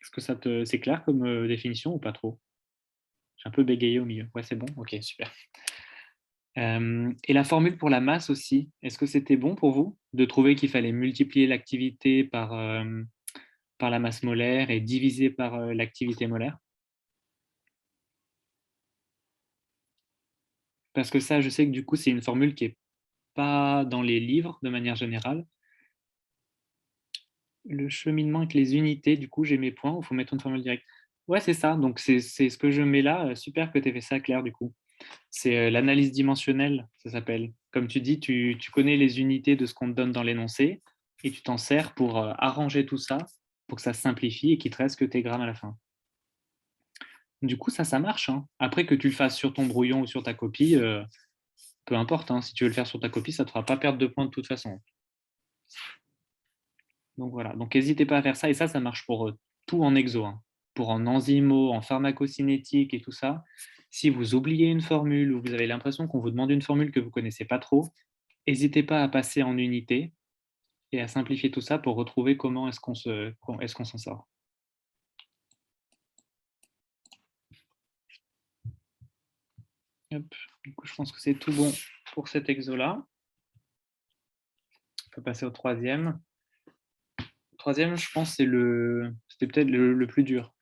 Est-ce que c'est clair comme définition ou pas trop? J'ai un peu bégayé au milieu. Ouais, c'est bon? Ok, super. Et la formule pour la masse aussi, est-ce que c'était bon pour vous de trouver qu'il fallait multiplier l'activité par la masse molaire et diviser par l'activité molaire? Parce que ça, je sais que du coup, c'est une formule qui n'est pas dans les livres de manière générale. Le cheminement avec les unités, du coup, j'ai mes points, il faut mettre une formule directe. Ouais, c'est ça, donc c'est ce que je mets là. Super que tu aies fait ça, Claire, du coup. C'est l'analyse dimensionnelle, ça s'appelle. Comme tu dis, tu connais les unités de ce qu'on te donne dans l'énoncé et tu t'en sers pour arranger tout ça, pour que ça se simplifie et qu'il te reste que tes grammes à la fin. Du coup, ça marche, hein. Après que tu le fasses sur ton brouillon ou sur ta copie, peu importe, hein. Si tu veux le faire sur ta copie, ça ne te fera pas perdre de points de toute façon. Donc voilà, donc n'hésitez pas à faire ça, et ça marche pour tout en exo, hein. Pour en enzymo, en pharmacocinétique et tout ça. Si vous oubliez une formule ou vous avez l'impression qu'on vous demande une formule que vous ne connaissez pas trop, n'hésitez pas à passer en unité et à simplifier tout ça pour retrouver comment est-ce qu'on s'en sort. Hop. Du coup, je pense que c'est tout bon pour cet exo-là. On peut passer au troisième. Le troisième, je pense, c'était peut-être le plus dur.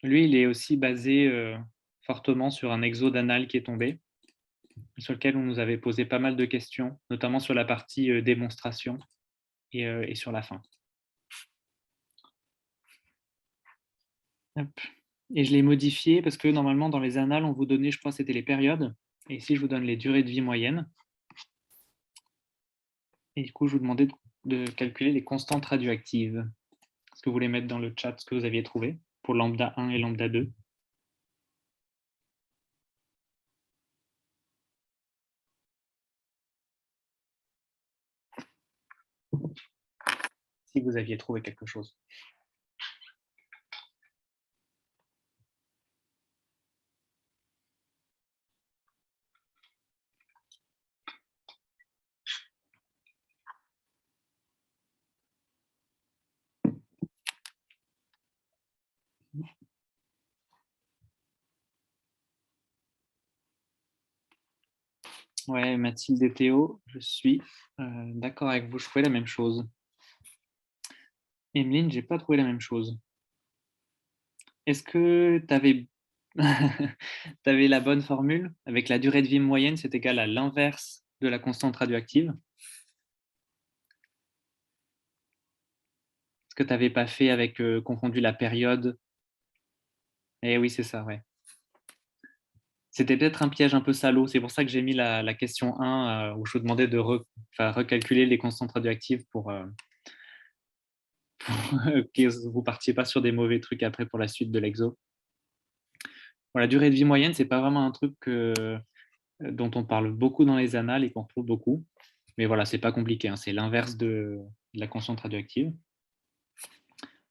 Lui, il est aussi basé fortement sur un exo d'anal qui est tombé, sur lequel on nous avait posé pas mal de questions, notamment sur la partie démonstration et sur la fin. Hop. Et je l'ai modifié parce que normalement, dans les annales, on vous donnait, je crois, c'était les périodes. Et ici, je vous donne les durées de vie moyennes. Et du coup, je vous demandais de calculer les constantes radioactives. Est-ce que vous voulez mettre dans le chat ce que vous aviez trouvé pour lambda 1 et lambda 2? Si vous aviez trouvé quelque chose. Ouais, Mathilde et Théo, je suis d'accord avec vous, je trouvais la même chose. Emeline, j'ai pas trouvé la même chose. Est-ce que tu avais... la bonne formule? Avec la durée de vie moyenne, c'est égal à l'inverse de la constante radioactive. Est-ce que tu n'avais pas fait avec confondu la période? Eh oui, c'est ça, ouais. C'était peut-être un piège un peu salaud. C'est pour ça que j'ai mis la question 1 où je vous demandais de recalculer les constantes radioactives pour que vous ne partiez pas sur des mauvais trucs après pour la suite de l'exo. Bon, la durée de vie moyenne, ce n'est pas vraiment un truc dont on parle beaucoup dans les annales et qu'on retrouve beaucoup. Mais voilà, ce n'est pas compliqué, hein. C'est l'inverse de la constante radioactive.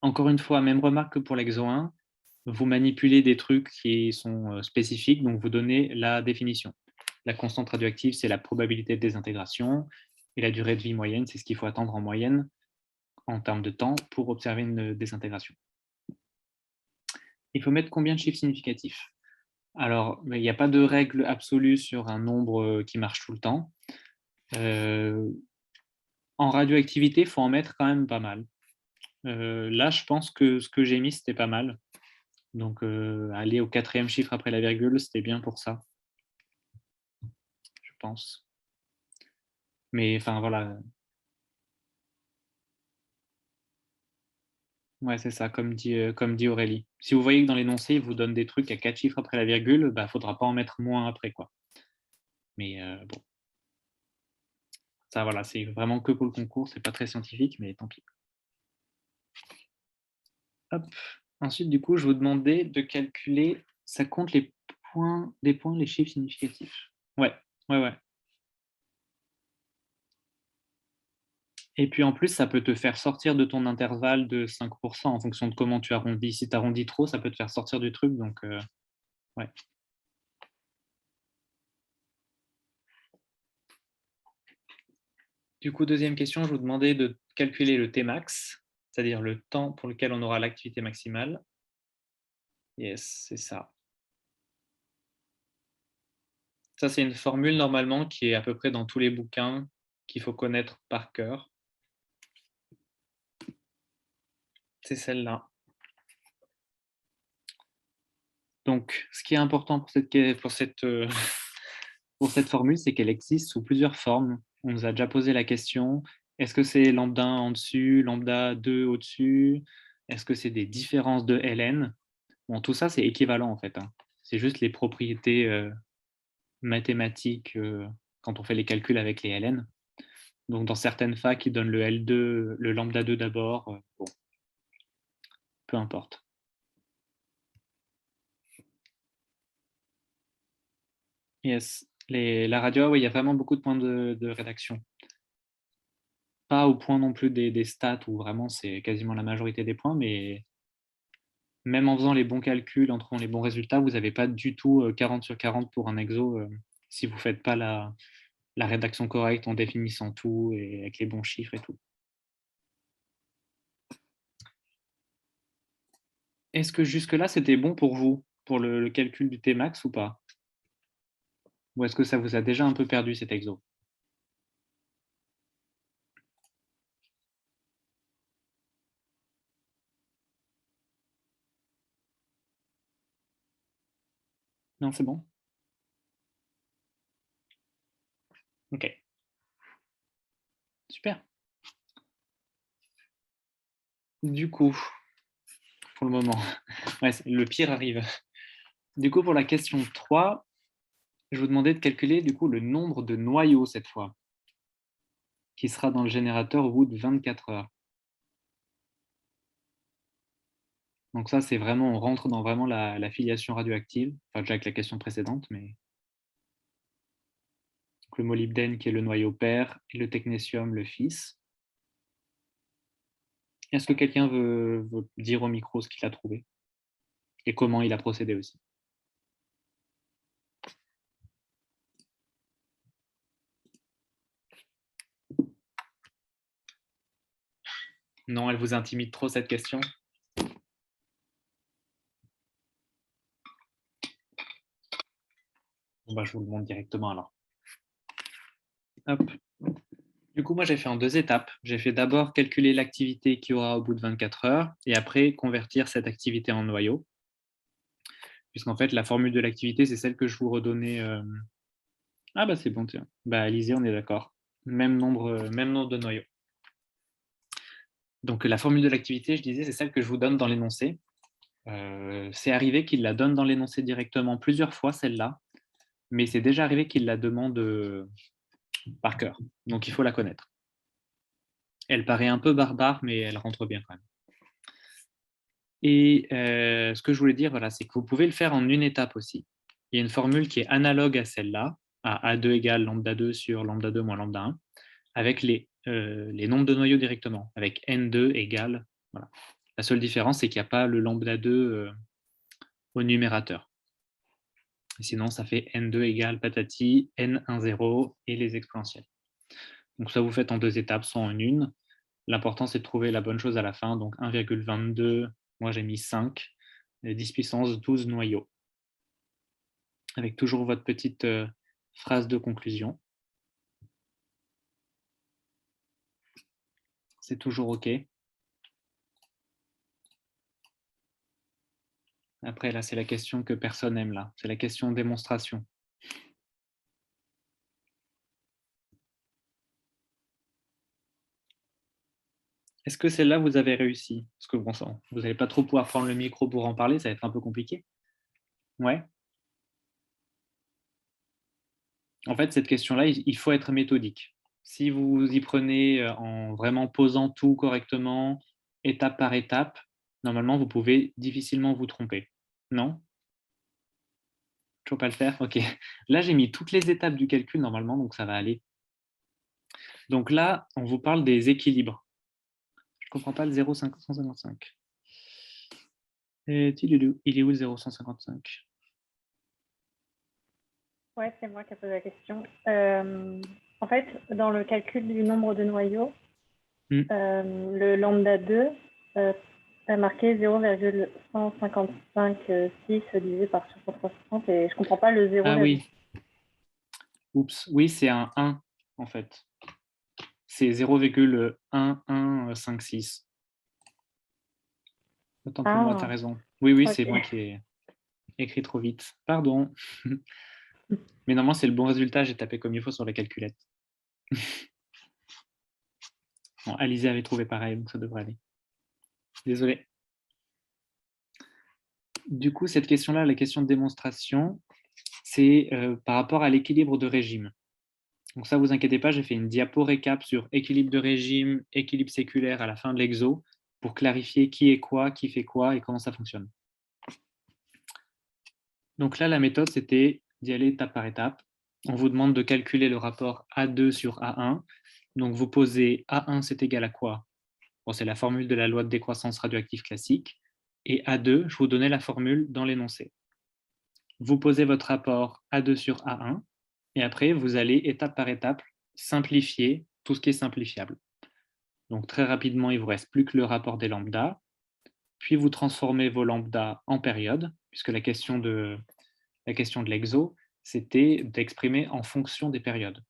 Encore une fois, même remarque que pour l'exo 1, vous manipulez des trucs qui sont spécifiques, donc vous donnez la définition. La constante radioactive, c'est la probabilité de désintégration, et la durée de vie moyenne, c'est ce qu'il faut attendre en moyenne en termes de temps pour observer une désintégration. Il faut mettre combien de chiffres significatifs? Alors, il n'y a pas de règle absolue sur un nombre qui marche tout le temps. En radioactivité, il faut en mettre quand même pas mal. Là, je pense que ce que j'ai mis, c'était pas mal. Donc, aller au 4e chiffre après la virgule, c'était bien pour ça, je pense. Mais enfin, voilà. Ouais, c'est ça, comme dit Aurélie. Si vous voyez que dans l'énoncé, il vous donne des trucs à 4 chiffres après la virgule, bah, faudra pas en mettre moins après, quoi. Mais bon, ça, voilà, c'est vraiment que pour le concours, c'est pas très scientifique, mais tant pis. Hop. Ensuite, du coup, je vous demandais de calculer, ça compte les points, les chiffres significatifs. Ouais. Et puis en plus, ça peut te faire sortir de ton intervalle de 5% en fonction de comment tu arrondis. Si tu arrondis trop, ça peut te faire sortir du truc, donc ouais. Du coup, deuxième question, je vous demandais de calculer le Tmax, c'est-à-dire le temps pour lequel on aura l'activité maximale. Yes, c'est ça. Ça, c'est une formule normalement qui est à peu près dans tous les bouquins qu'il faut connaître par cœur. C'est celle-là. Donc, ce qui est important pour cette formule, c'est qu'elle existe sous plusieurs formes. On nous a déjà posé la question, est-ce que c'est lambda 1 en dessus, lambda 2 au-dessus? Est-ce que c'est des différences de ln? Bon, tout ça, c'est équivalent en fait, hein. C'est juste les propriétés mathématiques quand on fait les calculs avec les ln. Donc, dans certaines facs, ils donnent le L2, le lambda 2 d'abord. Bon, peu importe. Yes. La radio, oui, il y a vraiment beaucoup de points de rédaction. Pas au point non plus des stats où vraiment c'est quasiment la majorité des points, mais même en faisant les bons calculs, en trouvant les bons résultats, vous n'avez pas du tout 40 sur 40 pour un exo si vous ne faites pas la rédaction correcte en définissant tout et avec les bons chiffres et tout. Est-ce que jusque-là, c'était bon pour vous, pour le calcul du Tmax ou pas? Ou est-ce que ça vous a déjà un peu perdu cet exo? Non, c'est bon? Ok. Super. Du coup, pour le moment, ouais, le pire arrive. Du coup, pour la question 3, je vous demandais de calculer du coup le nombre de noyaux cette fois, qui sera dans le générateur au bout de 24 heures. Donc ça, c'est vraiment, on rentre dans vraiment la filiation radioactive, enfin déjà avec la question précédente, mais donc, le molybdène qui est le noyau père et le technétium le fils. Est-ce que quelqu'un veut dire au micro ce qu'il a trouvé et comment il a procédé aussi? Non, elle vous intimide trop cette question? Bon, bah, je vous le montre directement alors. Hop. Du coup, moi, j'ai fait en 2 étapes. J'ai fait d'abord calculer l'activité qu'il y aura au bout de 24 heures et après convertir cette activité en noyau. Puisqu'en fait, la formule de l'activité, c'est celle que je vous redonnais. Ah bah c'est bon, tiens. Bah lisez, on est d'accord. Même nombre de noyaux. Donc la formule de l'activité, je disais, c'est celle que je vous donne dans l'énoncé. C'est arrivé qu'il la donne dans l'énoncé directement plusieurs fois, celle-là. mais c'est déjà arrivé qu'il la demande par cœur. Donc, il faut la connaître. Elle paraît un peu barbare, mais elle rentre bien quand même. Et ce que je voulais dire, voilà, c'est que vous pouvez le faire en une étape aussi. Il y a une formule qui est analogue à celle-là, à A2 égale lambda 2 sur lambda 2 moins lambda 1, avec les nombres de noyaux directement, avec N2 égale, voilà. La seule différence, c'est qu'il n'y a pas le lambda 2 au numérateur. Et sinon, ça fait N2 égale patati, N1, 0 et les exponentielles. Donc ça, vous faites en 2 étapes, soit en une. L'important, c'est de trouver la bonne chose à la fin. Donc 1,22, moi j'ai mis 5, 10 puissance 12 noyaux. Avec toujours votre petite phrase de conclusion. C'est toujours OK. Après, là, c'est la question que personne n'aime, là. C'est la question démonstration. Est-ce que celle-là, vous avez réussi? Parce que bon, vous n'allez pas trop pouvoir prendre le micro pour en parler, ça va être un peu compliqué. Ouais. En fait, cette question-là, il faut être méthodique. Si vous y prenez en vraiment posant tout correctement, étape par étape, normalement, vous pouvez difficilement vous tromper. Non? Toujours pas le faire? Ok. Là, j'ai mis toutes les étapes du calcul normalement, donc ça va aller. Donc là, on vous parle des équilibres. Je ne comprends pas le 0,155. Il est où le 0,155? Ouais, c'est moi qui ai posé la question. En fait, dans le calcul du nombre de noyaux, le lambda 2 a marqué 0,1556 divisé par 360 et je ne comprends pas le 0. Ah oui. Oups, oui, c'est un 1 en fait. C'est 0,1156. Autant pour moi, tu as raison. Oui, okay. C'est moi qui ai écrit trop vite. Pardon. Mais normalement, c'est le bon résultat. J'ai tapé comme il faut sur la calculette. Bon, Alizé avait trouvé pareil, donc ça devrait aller. Désolé. Du coup, cette question-là, la question de démonstration, c'est par rapport à l'équilibre de régime. Donc ça, vous inquiétez pas, j'ai fait une diapo récap sur équilibre de régime, équilibre séculaire à la fin de l'exo pour clarifier qui est quoi, qui fait quoi et comment ça fonctionne. Donc là, la méthode, c'était d'y aller étape par étape. On vous demande de calculer le rapport A2 sur A1. Donc vous posez A1, c'est égal à quoi? Bon, c'est la formule de la loi de décroissance radioactive classique. Et A2, je vous donnais la formule dans l'énoncé. Vous posez votre rapport A2 sur A1. Et après, vous allez étape par étape simplifier tout ce qui est simplifiable. Donc très rapidement, il ne vous reste plus que le rapport des lambdas. Puis vous transformez vos lambdas en périodes, puisque la question de l'exo, c'était d'exprimer en fonction des périodes.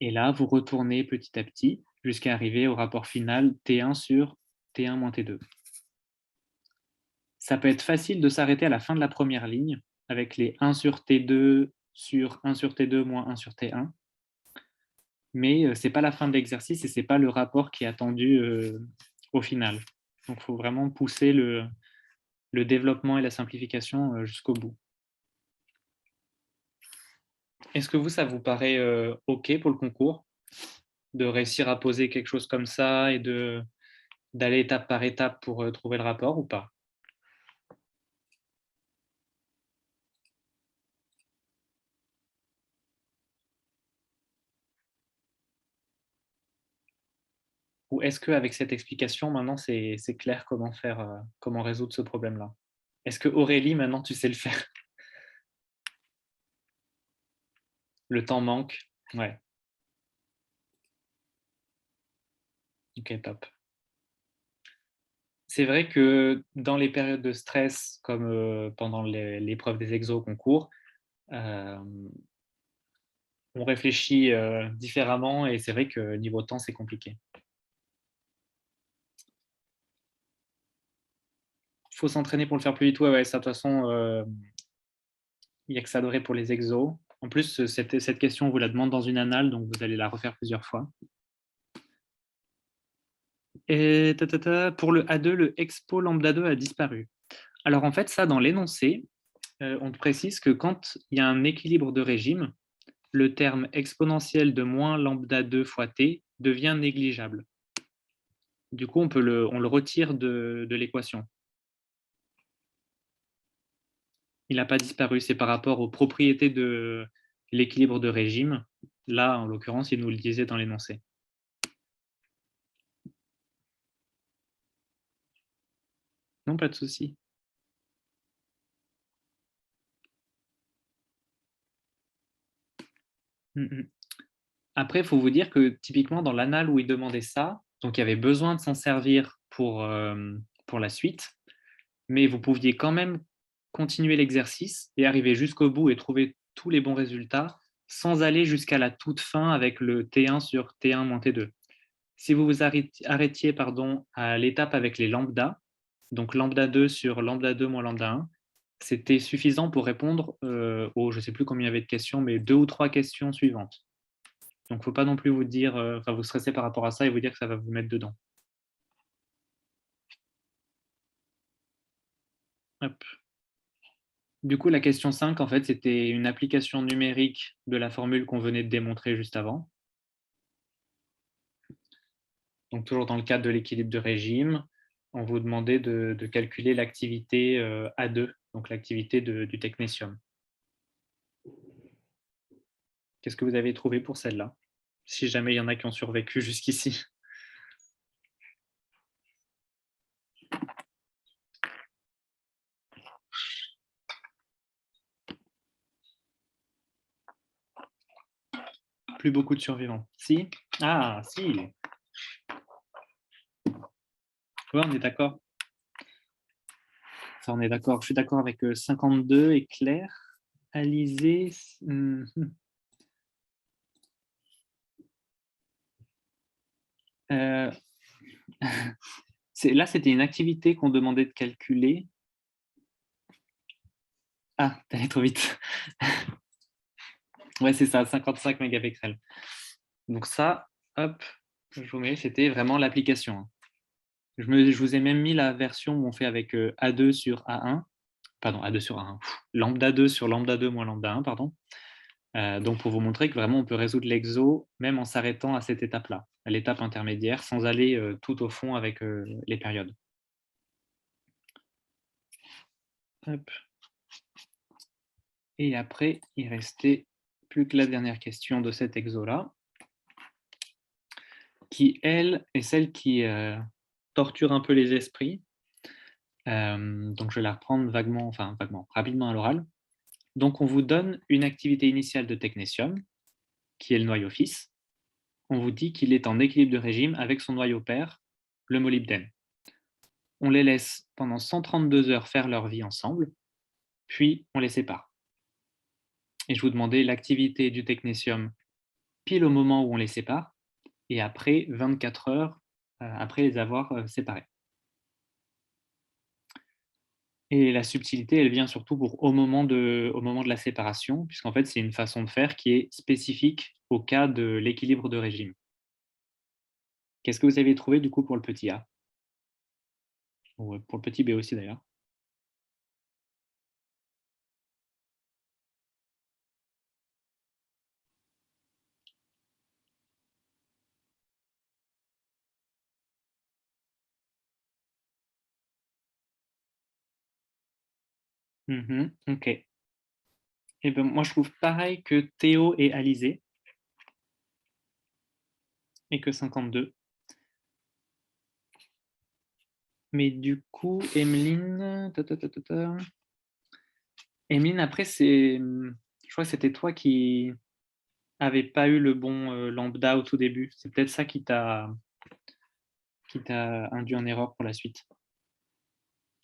Et là, vous retournez petit à petit jusqu'à arriver au rapport final T1 sur T1 moins T2. Ça peut être facile de s'arrêter à la fin de la première ligne avec les 1 sur T2 sur 1 sur T2 moins 1 sur T1. Mais ce n'est pas la fin de l'exercice et ce n'est pas le rapport qui est attendu au final. Donc, il faut vraiment pousser le développement et la simplification jusqu'au bout. Est-ce que ça vous paraît OK pour le concours, de réussir à poser quelque chose comme ça et d'aller étape par étape pour trouver le rapport ou pas? Ou est-ce qu'avec cette explication, maintenant, c'est clair comment faire, comment résoudre ce problème-là? Est-ce que Aurélie, maintenant, tu sais le faire? Le temps manque? Ouais. Ok, top. C'est vrai que dans les périodes de stress, comme pendant l'épreuve des exos au concours, on réfléchit différemment et c'est vrai que niveau temps, c'est compliqué. Il faut s'entraîner pour le faire plus vite. Ouais, ça, de toute façon, il n'y a que ça de vrai pour les exos. En plus, cette question, on vous la demande dans une annale, donc vous allez la refaire plusieurs fois. Et pour le A2, le expo lambda 2 a disparu. Alors en fait, ça, dans l'énoncé, on te précise que quand il y a un équilibre de régime, le terme exponentielle de moins lambda 2 fois t devient négligeable. Du coup, on le retire de l'équation. Il n'a pas disparu, c'est par rapport aux propriétés de l'équilibre de régime. Là, en l'occurrence, il nous le disait dans l'énoncé. Non, pas de souci. Après, il faut vous dire que typiquement dans l'anal où il demandait ça, donc il y avait besoin de s'en servir pour la suite, mais vous pouviez quand même continuer l'exercice et arriver jusqu'au bout et trouver tous les bons résultats sans aller jusqu'à la toute fin avec le T1 sur T1 moins T2. Si vous vous arrêtiez à l'étape avec les lambda, donc lambda 2 sur lambda 2 moins lambda 1, c'était suffisant pour répondre aux, je ne sais plus combien il y avait de questions, mais 2 ou 3 questions suivantes. Donc, il ne faut pas non plus vous dire, vous stresser par rapport à ça et vous dire que ça va vous mettre dedans. Hop. Du coup, la question 5, en fait, c'était une application numérique de la formule qu'on venait de démontrer juste avant. Donc, toujours dans le cadre de l'équilibre de régime, on vous demandait de calculer l'activité A2, donc l'activité du technétium. Qu'est-ce que vous avez trouvé pour celle-là? Si jamais il y en a qui ont survécu jusqu'ici. Plus beaucoup de survivants. Si? Ah, si. Ouais, on est d'accord. Enfin, on est d'accord. Je suis d'accord avec 52 et Claire. Alizé. Là, c'était une activité qu'on demandait de calculer. Ah, t'es allé trop vite. Ouais, c'est ça, 55 mégapixels. Donc ça, hop, je vous mets, c'était vraiment l'application. Je vous ai même mis la version où on fait avec A2 sur A1. Pardon, A2 sur A1. Lambda 2 sur lambda 2 moins lambda 1, pardon. Donc, pour vous montrer que vraiment, on peut résoudre l'exo même en s'arrêtant à cette étape-là, à l'étape intermédiaire, sans aller tout au fond avec les périodes. Hop. Et après, il restait plus que la dernière question de cet exo-là, qui, elle, est celle qui torture un peu les esprits. Donc, je vais la reprendre vaguement, rapidement à l'oral. Donc, on vous donne une activité initiale de technétium, qui est le noyau fils. On vous dit qu'il est en équilibre de régime avec son noyau père, le molybdène. On les laisse pendant 132 heures faire leur vie ensemble, puis on les sépare. Et je vous demandais l'activité du technétium pile au moment où on les sépare, et après 24 heures après les avoir séparés. Et la subtilité, elle vient surtout au moment de la séparation, puisqu'en fait, c'est une façon de faire qui est spécifique au cas de l'équilibre de régime. Qu'est-ce que vous avez trouvé du coup pour le petit A? Ou pour le petit B aussi d'ailleurs. Ok. Et ben, moi, je trouve pareil que Théo et Alizé, et que 52. Mais du coup, Emeline, Emeline, après, je crois que c'était toi qui n'avais pas eu le bon lambda au tout début. C'est peut-être ça qui t'a induit en erreur pour la suite.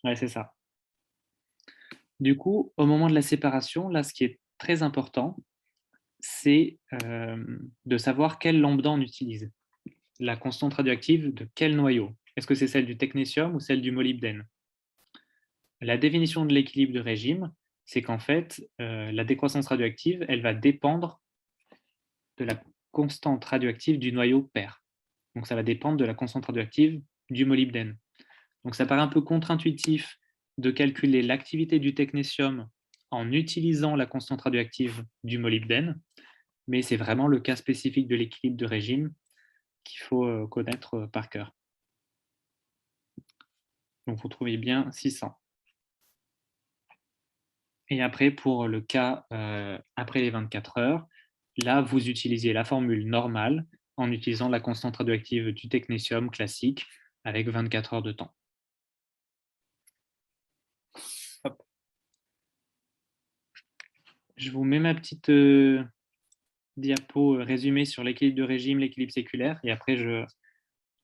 Ouais, c'est ça. Du coup, au moment de la séparation, là, ce qui est très important, c'est de savoir quel lambda on utilise. La constante radioactive de quel noyau? Est-ce que c'est celle du technétium ou celle du molybdène? La définition de l'équilibre de régime, c'est qu'en fait, la décroissance radioactive, elle va dépendre de la constante radioactive du noyau père. Donc ça va dépendre de la constante radioactive du molybdène. Donc ça paraît un peu contre-intuitif de calculer l'activité du technétium en utilisant la constante radioactive du molybdène, mais c'est vraiment le cas spécifique de l'équilibre de régime qu'il faut connaître par cœur. Donc, vous trouvez bien 600. Et après, pour le cas après les 24 heures, là, vous utilisez la formule normale en utilisant la constante radioactive du technétium classique avec 24 heures de temps. Hop. Je vous mets ma petite diapo résumée sur l'équilibre de régime, l'équilibre séculaire, et après,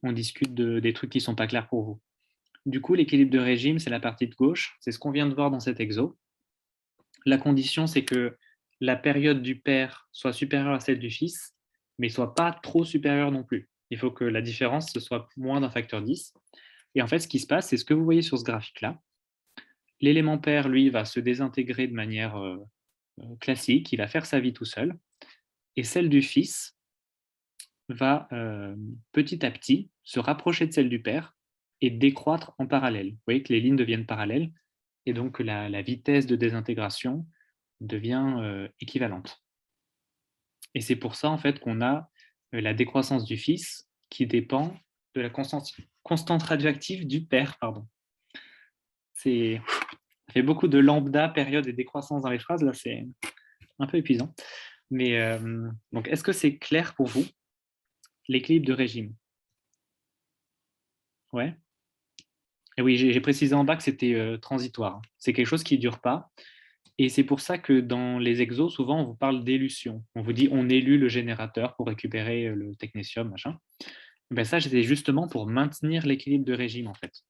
on discute des trucs qui ne sont pas clairs pour vous. Du coup, l'équilibre de régime, c'est la partie de gauche. C'est ce qu'on vient de voir dans cet exo. La condition, c'est que la période du père soit supérieure à celle du fils, mais soit pas trop supérieure non plus. Il faut que la différence ce soit moins d'un facteur 10. Et en fait, ce qui se passe, c'est ce que vous voyez sur ce graphique-là. L'élément père, lui, va se désintégrer de manière classique. Il va faire sa vie tout seul. Et celle du fils va petit à petit se rapprocher de celle du père et décroître en parallèle. Vous voyez que les lignes deviennent parallèles et donc la vitesse de désintégration devient équivalente. Et c'est pour ça en fait qu'on a la décroissance du fils qui dépend de la constante radioactive du père. Pardon. Ça fait beaucoup de lambda, période et décroissance dans les phrases, là c'est un peu épuisant. Mais donc est-ce que c'est clair pour vous, l'équilibre de régime? Ouais. Et oui, j'ai précisé en bas que c'était transitoire. C'est quelque chose qui ne dure pas. Et c'est pour ça que dans les exos, souvent, on vous parle d'élution. On vous dit, on élue le générateur pour récupérer le technétium, machin. Ben ça, c'était justement pour maintenir l'équilibre de régime, en fait.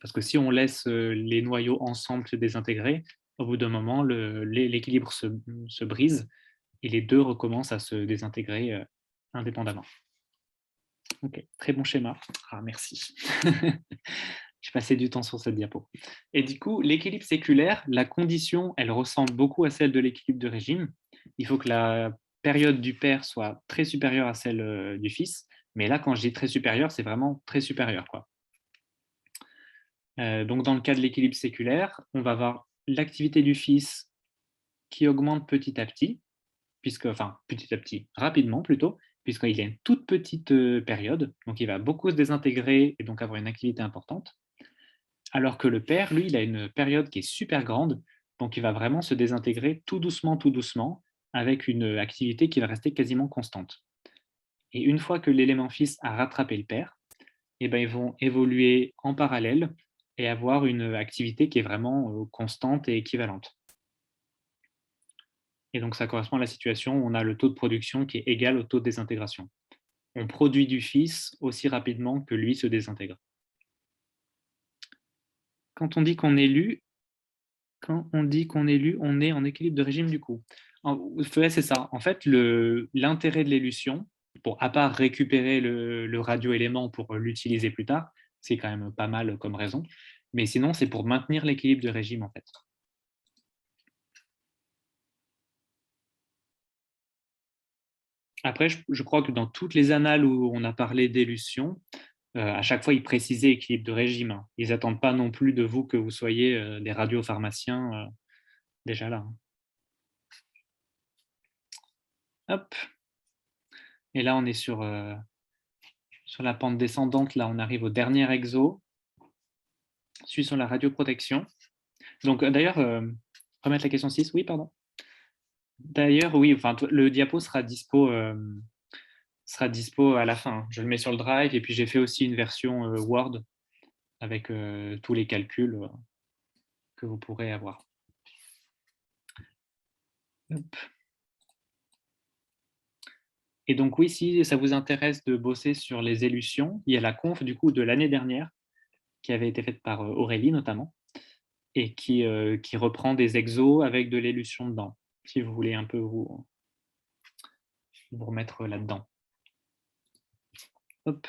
Parce que si on laisse les noyaux ensemble se désintégrer, au bout d'un moment, l'équilibre se brise et les deux recommencent à se désintégrer indépendamment. Ok, très bon schéma. Ah, merci. J'ai passé du temps sur cette diapo. Et du coup, l'équilibre séculaire, la condition, elle ressemble beaucoup à celle de l'équilibre de régime. Il faut que la période du père soit très supérieure à celle du fils. Mais là, quand je dis très supérieure, c'est vraiment très supérieur, quoi. Donc, dans le cas de l'équilibre séculaire, on va avoir l'activité du fils qui augmente petit à petit, petit à petit, rapidement plutôt, puisqu'il a une toute petite période. Donc, il va beaucoup se désintégrer et donc avoir une activité importante. Alors que le père, lui, il a une période qui est super grande, donc il va vraiment se désintégrer tout doucement, avec une activité qui va rester quasiment constante. Et une fois que l'élément fils a rattrapé le père, eh ben, ils vont évoluer en parallèle et avoir une activité qui est vraiment constante et équivalente. Et donc ça correspond à la situation où on a le taux de production qui est égal au taux de désintégration. On produit du fils aussi rapidement que lui se désintègre. Quand on dit qu'on élue, on est en équilibre de régime du coup. C'est ça. En fait, l'intérêt de l'élution, à part récupérer le radioélément pour l'utiliser plus tard, c'est quand même pas mal comme raison, mais sinon, c'est pour maintenir l'équilibre de régime en fait. Après, je crois que dans toutes les annales où on a parlé d'élution, à chaque fois, ils précisaient équilibre de régime. Hein. Ils n'attendent pas non plus de vous que vous soyez des radiopharmaciens déjà là. Hop. Et là, on est sur la pente descendante. Là, on arrive au dernier exo. Celui sur la radioprotection. Donc, d'ailleurs, remettre la question 6. Oui, pardon. D'ailleurs, oui, le diapo sera dispo à la fin. Je le mets sur le drive et puis j'ai fait aussi une version Word avec tous les calculs que vous pourrez avoir. Hop. Et donc oui, si ça vous intéresse de bosser sur les élutions, il y a la conf du coup de l'année dernière qui avait été faite par Aurélie notamment et qui reprend des exos avec de l'élution dedans, si vous voulez un peu vous remettre là-dedans. Hop.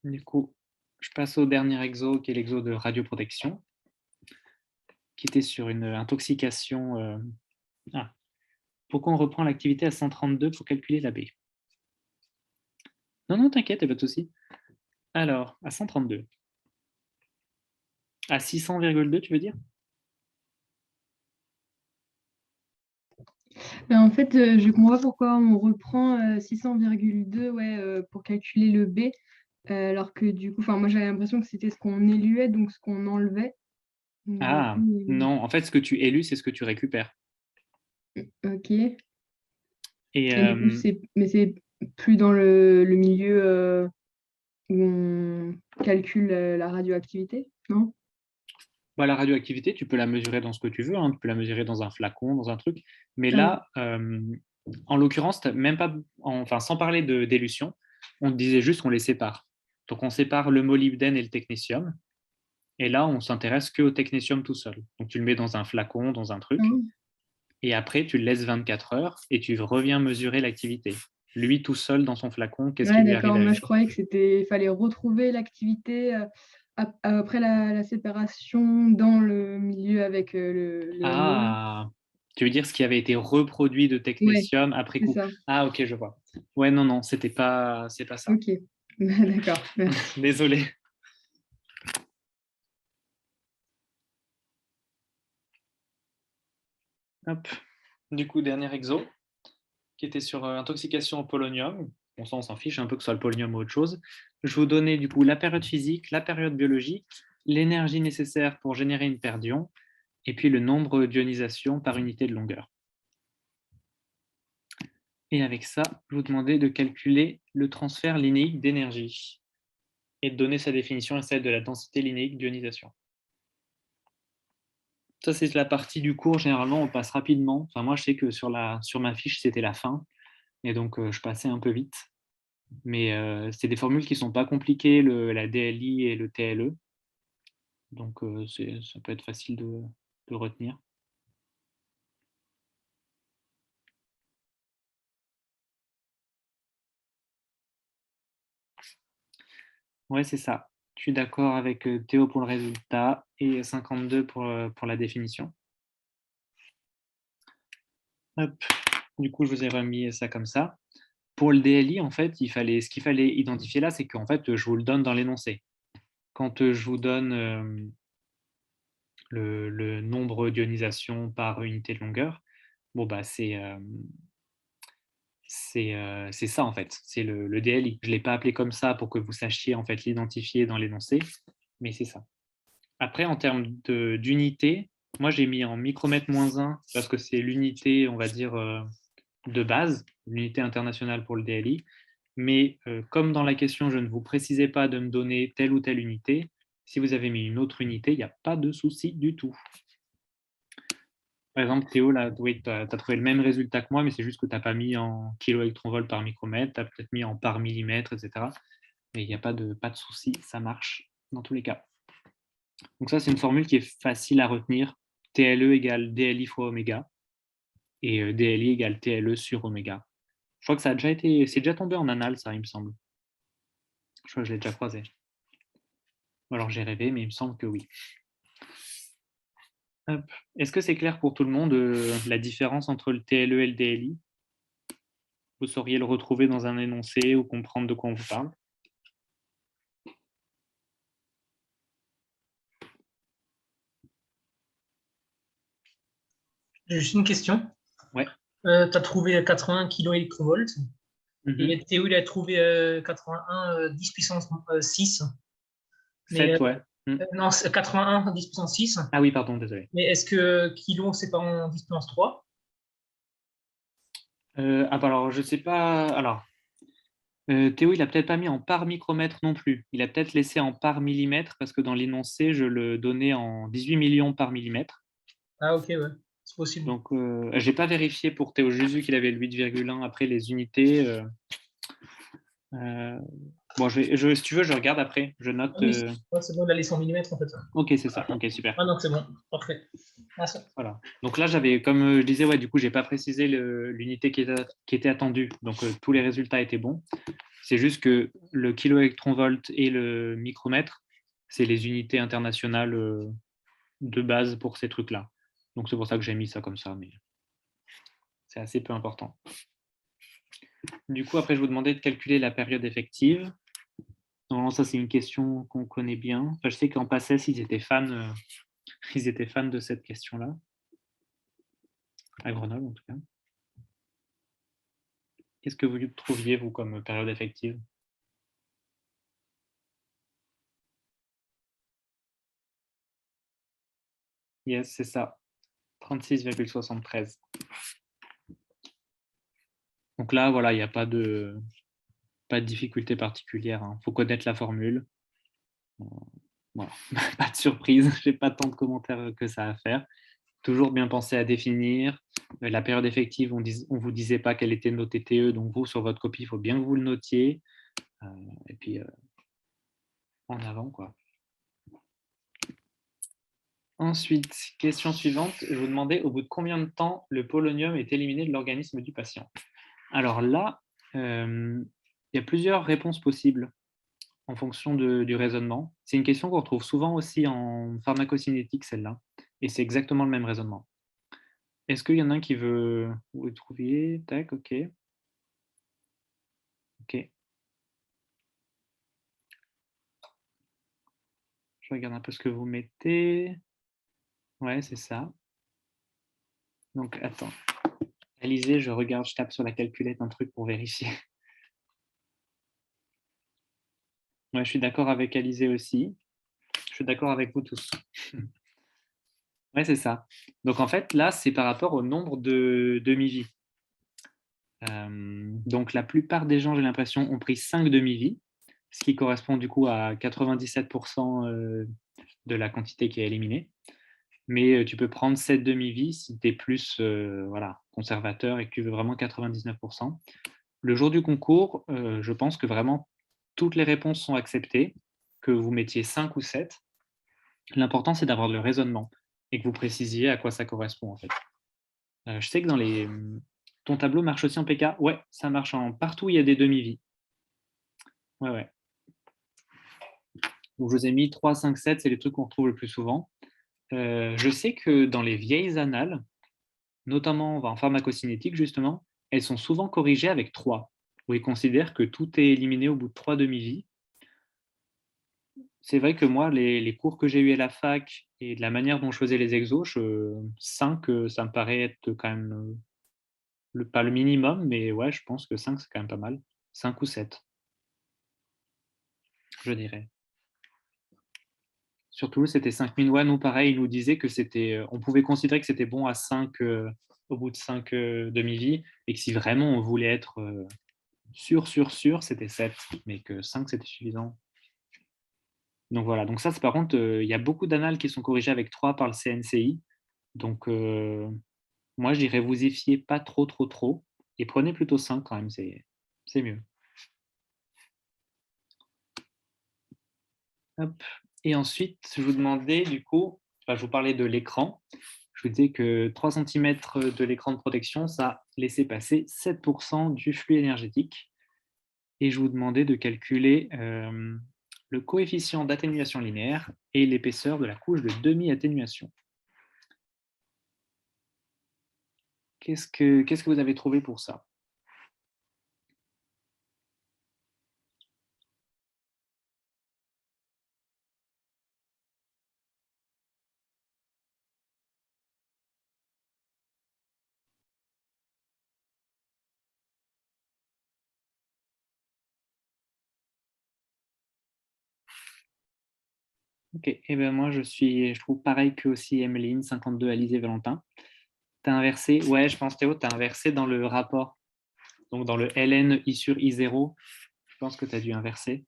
Du coup, je passe au dernier exo qui est l'exo de radioprotection qui était sur une intoxication. Pourquoi on reprend l'activité à 132 pour calculer la B? Non, t'inquiète, il n'y a pas de souci. Alors, à 132. À 600,2, tu veux dire? En fait, je comprends pas pourquoi on reprend 600,2 pour calculer le B, alors que du coup, moi j'avais l'impression que c'était ce qu'on éluait, donc ce qu'on enlevait. Donc, du Ah, coup, non, en fait, ce que tu élus, c'est ce que tu récupères. ok. Et Et du coup, c'est plus dans le milieu où on calcule la radioactivité, non? la radioactivité, tu peux la mesurer dans ce que tu veux, hein, tu peux la mesurer dans un flacon, dans un truc. Mais Ah oui. là, en l'occurrence, même pas, enfin, sans parler d'élution, on te disait juste qu'on les sépare. Donc, on sépare le molybdène et le technétium. Et là, on s'intéresse qu'au technétium tout seul. Donc, tu le mets dans un flacon, dans un truc. Ah, Et après, tu le laisses 24 heures et tu reviens mesurer l'activité. Lui, tout seul, dans son flacon, qu'est-ce qui ouais, lui arrive d'accord. à Moi, lui? je croyais que il fallait retrouver l'activité après la séparation dans le milieu avec le ion. Ah, tu veux dire ce qui avait été reproduit de Ouais, technétium après c'est coup. ça. Ah, ok, je vois. Ouais, non, non, c'est pas ça. Ok. D'accord, merci. Désolé. Hop. Du coup, dernier exo, qui était sur intoxication au polonium. Bon, ça, on s'en fiche un peu que ce soit le polonium ou autre chose. Je vous donnais du coup la période physique, la période biologique, l'énergie nécessaire pour générer une paire d'ions, et puis le nombre d'ionisations par unité de longueur. Et avec ça, je vous demandais de calculer le transfert linéique d'énergie et de donner sa définition et celle de la densité linéique d'ionisation. Ça, c'est la partie du cours. Généralement, on passe rapidement. Enfin, moi, je sais que sur ma fiche, c'était la fin. Et donc, je passais un peu vite. Mais c'est des formules qui ne sont pas compliquées, la DLI et le TLE. Donc, ça peut être facile de retenir. Ouais, c'est ça. Je suis d'accord avec Théo pour le résultat et 52 pour la définition. Hop. Du coup, je vous ai remis ça comme ça. Pour le DLI, en fait, ce qu'il fallait identifier là, c'est qu'en fait, je vous le donne dans l'énoncé. Quand je vous donne le nombre d'ionisations par unité de longueur, bon, bah, c'est ça, en fait. C'est le DLI. Je ne l'ai pas appelé comme ça pour que vous sachiez en fait l'identifier dans l'énoncé, mais c'est ça. Après, en termes d'unité, moi, j'ai mis en micromètre -1 parce que c'est l'unité, on va dire, de base, l'unité internationale pour le DLI. Mais comme dans la question, je ne vous précisais pas de me donner telle ou telle unité, si vous avez mis une autre unité, il n'y a pas de souci du tout. Par exemple, Théo, là, oui, tu as trouvé le même résultat que moi, mais c'est juste que tu n'as pas mis en kilo-électronvolt par micromètre, tu as peut-être mis en par millimètre, etc. Mais il n'y a pas de souci, ça marche dans tous les cas. Donc ça, c'est une formule qui est facile à retenir. TLE égale DLI fois oméga, et DLI égale TLE sur oméga. Je crois que c'est déjà tombé en annales, ça, il me semble. Je crois que je l'ai déjà croisé. Ou alors j'ai rêvé, mais il me semble que oui. Est-ce que c'est clair pour tout le monde la différence entre le TLE et le DLI? Vous sauriez le retrouver dans un énoncé ou comprendre de quoi on vous parle? J'ai juste une question. Ouais. Tu as trouvé 81 kV. Et Théo, il a trouvé 81 10 puissance 6. 7, ouais. Non, c'est 81 10 puissance 6. Ah oui, pardon, désolé. Mais est-ce que kilo, c'est pas en 10 puissance 3? Alors, je sais pas. Alors, Théo, il a peut-être pas mis en par micromètre non plus. Il a peut-être laissé en par millimètre parce que dans l'énoncé, je le donnais en 18 millions par millimètre. Ah, ok, ouais, c'est possible. Donc, je n'ai pas vérifié pour Théo, juste vu qu'il avait le 8,1 après les unités. Bon, si tu veux, je regarde après. Je note. Ah oui, c'est bon, il a laissé en millimètres en fait. Ok, c'est ça. Ok, super. Ah non, c'est bon, parfait. Merci. Voilà. Donc là, j'avais, comme je disais, ouais, du coup, j'ai pas précisé l'unité qui était attendue. Donc, tous les résultats étaient bons. C'est juste que le kilo-électronvolt et le micromètre, c'est les unités internationales de base pour ces trucs-là. Donc, c'est pour ça que j'ai mis ça comme ça, mais c'est assez peu important. Du coup, après, je vous demandais de calculer la période effective. Normalement, ça, c'est une question qu'on connaît bien. Enfin, je sais qu'en PACES, ils étaient fans de cette question-là. À Grenoble, en tout cas. Qu'est-ce que vous trouviez, vous, comme période effective? Yes, c'est ça. 36,73. Donc là, voilà, il n'y a pas de difficulté particulière. Il faut connaître la formule. Voilà. Pas de surprise, je n'ai pas tant de commentaires que ça à faire. Toujours bien penser à définir. La période effective, on ne vous disait pas quel était nos TTE, donc vous, sur votre copie, il faut bien que vous le notiez. Et puis, en avant, quoi. Ensuite, question suivante, je vous demandais au bout de combien de temps le polonium est éliminé de l'organisme du patient. Alors là, il y a plusieurs réponses possibles en fonction du raisonnement. C'est une question qu'on retrouve souvent aussi en pharmacocinétique, celle-là, et c'est exactement le même raisonnement. Est-ce qu'il y en a un qui veut... Vous le trouviez? Tac, ok. Ok. Je regarde un peu ce que vous mettez. Ouais, c'est ça. Donc, attends. Alizé, je regarde, je tape sur la calculette un truc pour vérifier. Ouais, je suis d'accord avec Alizé aussi. Je suis d'accord avec vous tous. Ouais, c'est ça. Donc, en fait, là, c'est par rapport au nombre de demi-vies. Donc, la plupart des gens, j'ai l'impression, ont pris 5 demi-vies, ce qui correspond du coup à 97% de la quantité qui est éliminée. Mais tu peux prendre 7 demi-vies si tu es plus voilà, conservateur et que tu veux vraiment 99%. Le jour du concours, je pense que vraiment toutes les réponses sont acceptées, que vous mettiez 5 ou 7. L'important, c'est d'avoir le raisonnement et que vous précisiez à quoi ça correspond en fait. Je sais que dans les... Ton tableau marche aussi en PK? Ouais, ça marche en partout, il y a des demi-vies. Ouais, ouais. Donc, je vous ai mis 3, 5, 7, c'est les trucs qu'on retrouve le plus souvent. Je sais que dans les vieilles annales, notamment en pharmacocinétique justement, elles sont souvent corrigées avec 3, où ils considèrent que tout est éliminé au bout de 3 demi-vies. C'est vrai que moi, les cours que j'ai eus à la fac et de la manière dont je faisais les exos, 5, ça me paraît être quand même, pas le minimum, mais ouais, je pense que 5, c'est quand même pas mal. 5 ou 7, je dirais. Surtout, c'était 5 000. Nous, pareil, ils nous disaient que c'était, on pouvait considérer que c'était bon à 5, au bout de 5 demi-vies, et que si vraiment on voulait être sûr, c'était 7, mais que 5, c'était suffisant. Donc voilà, donc ça, c'est par contre, il y a beaucoup d'annales qui sont corrigées avec 3 par le CNCI. Donc, moi, je dirais vous y fiez pas trop, et prenez plutôt 5 quand même, c'est mieux. Hop. Et ensuite, je vous demandais, du coup, je vous parlais de l'écran. Je vous disais que 3 cm de l'écran de protection, ça laissait passer 7% du flux énergétique. Et je vous demandais de calculer le coefficient d'atténuation linéaire et l'épaisseur de la couche de demi-atténuation. Qu'est-ce que vous avez trouvé pour ça? Ok, et ben moi je trouve pareil que aussi Emeline, 52 Alizé Valentin. Tu as inversé, ouais, je pense Théo, tu as inversé dans le rapport. Donc dans le ln I sur I0, je pense que tu as dû inverser.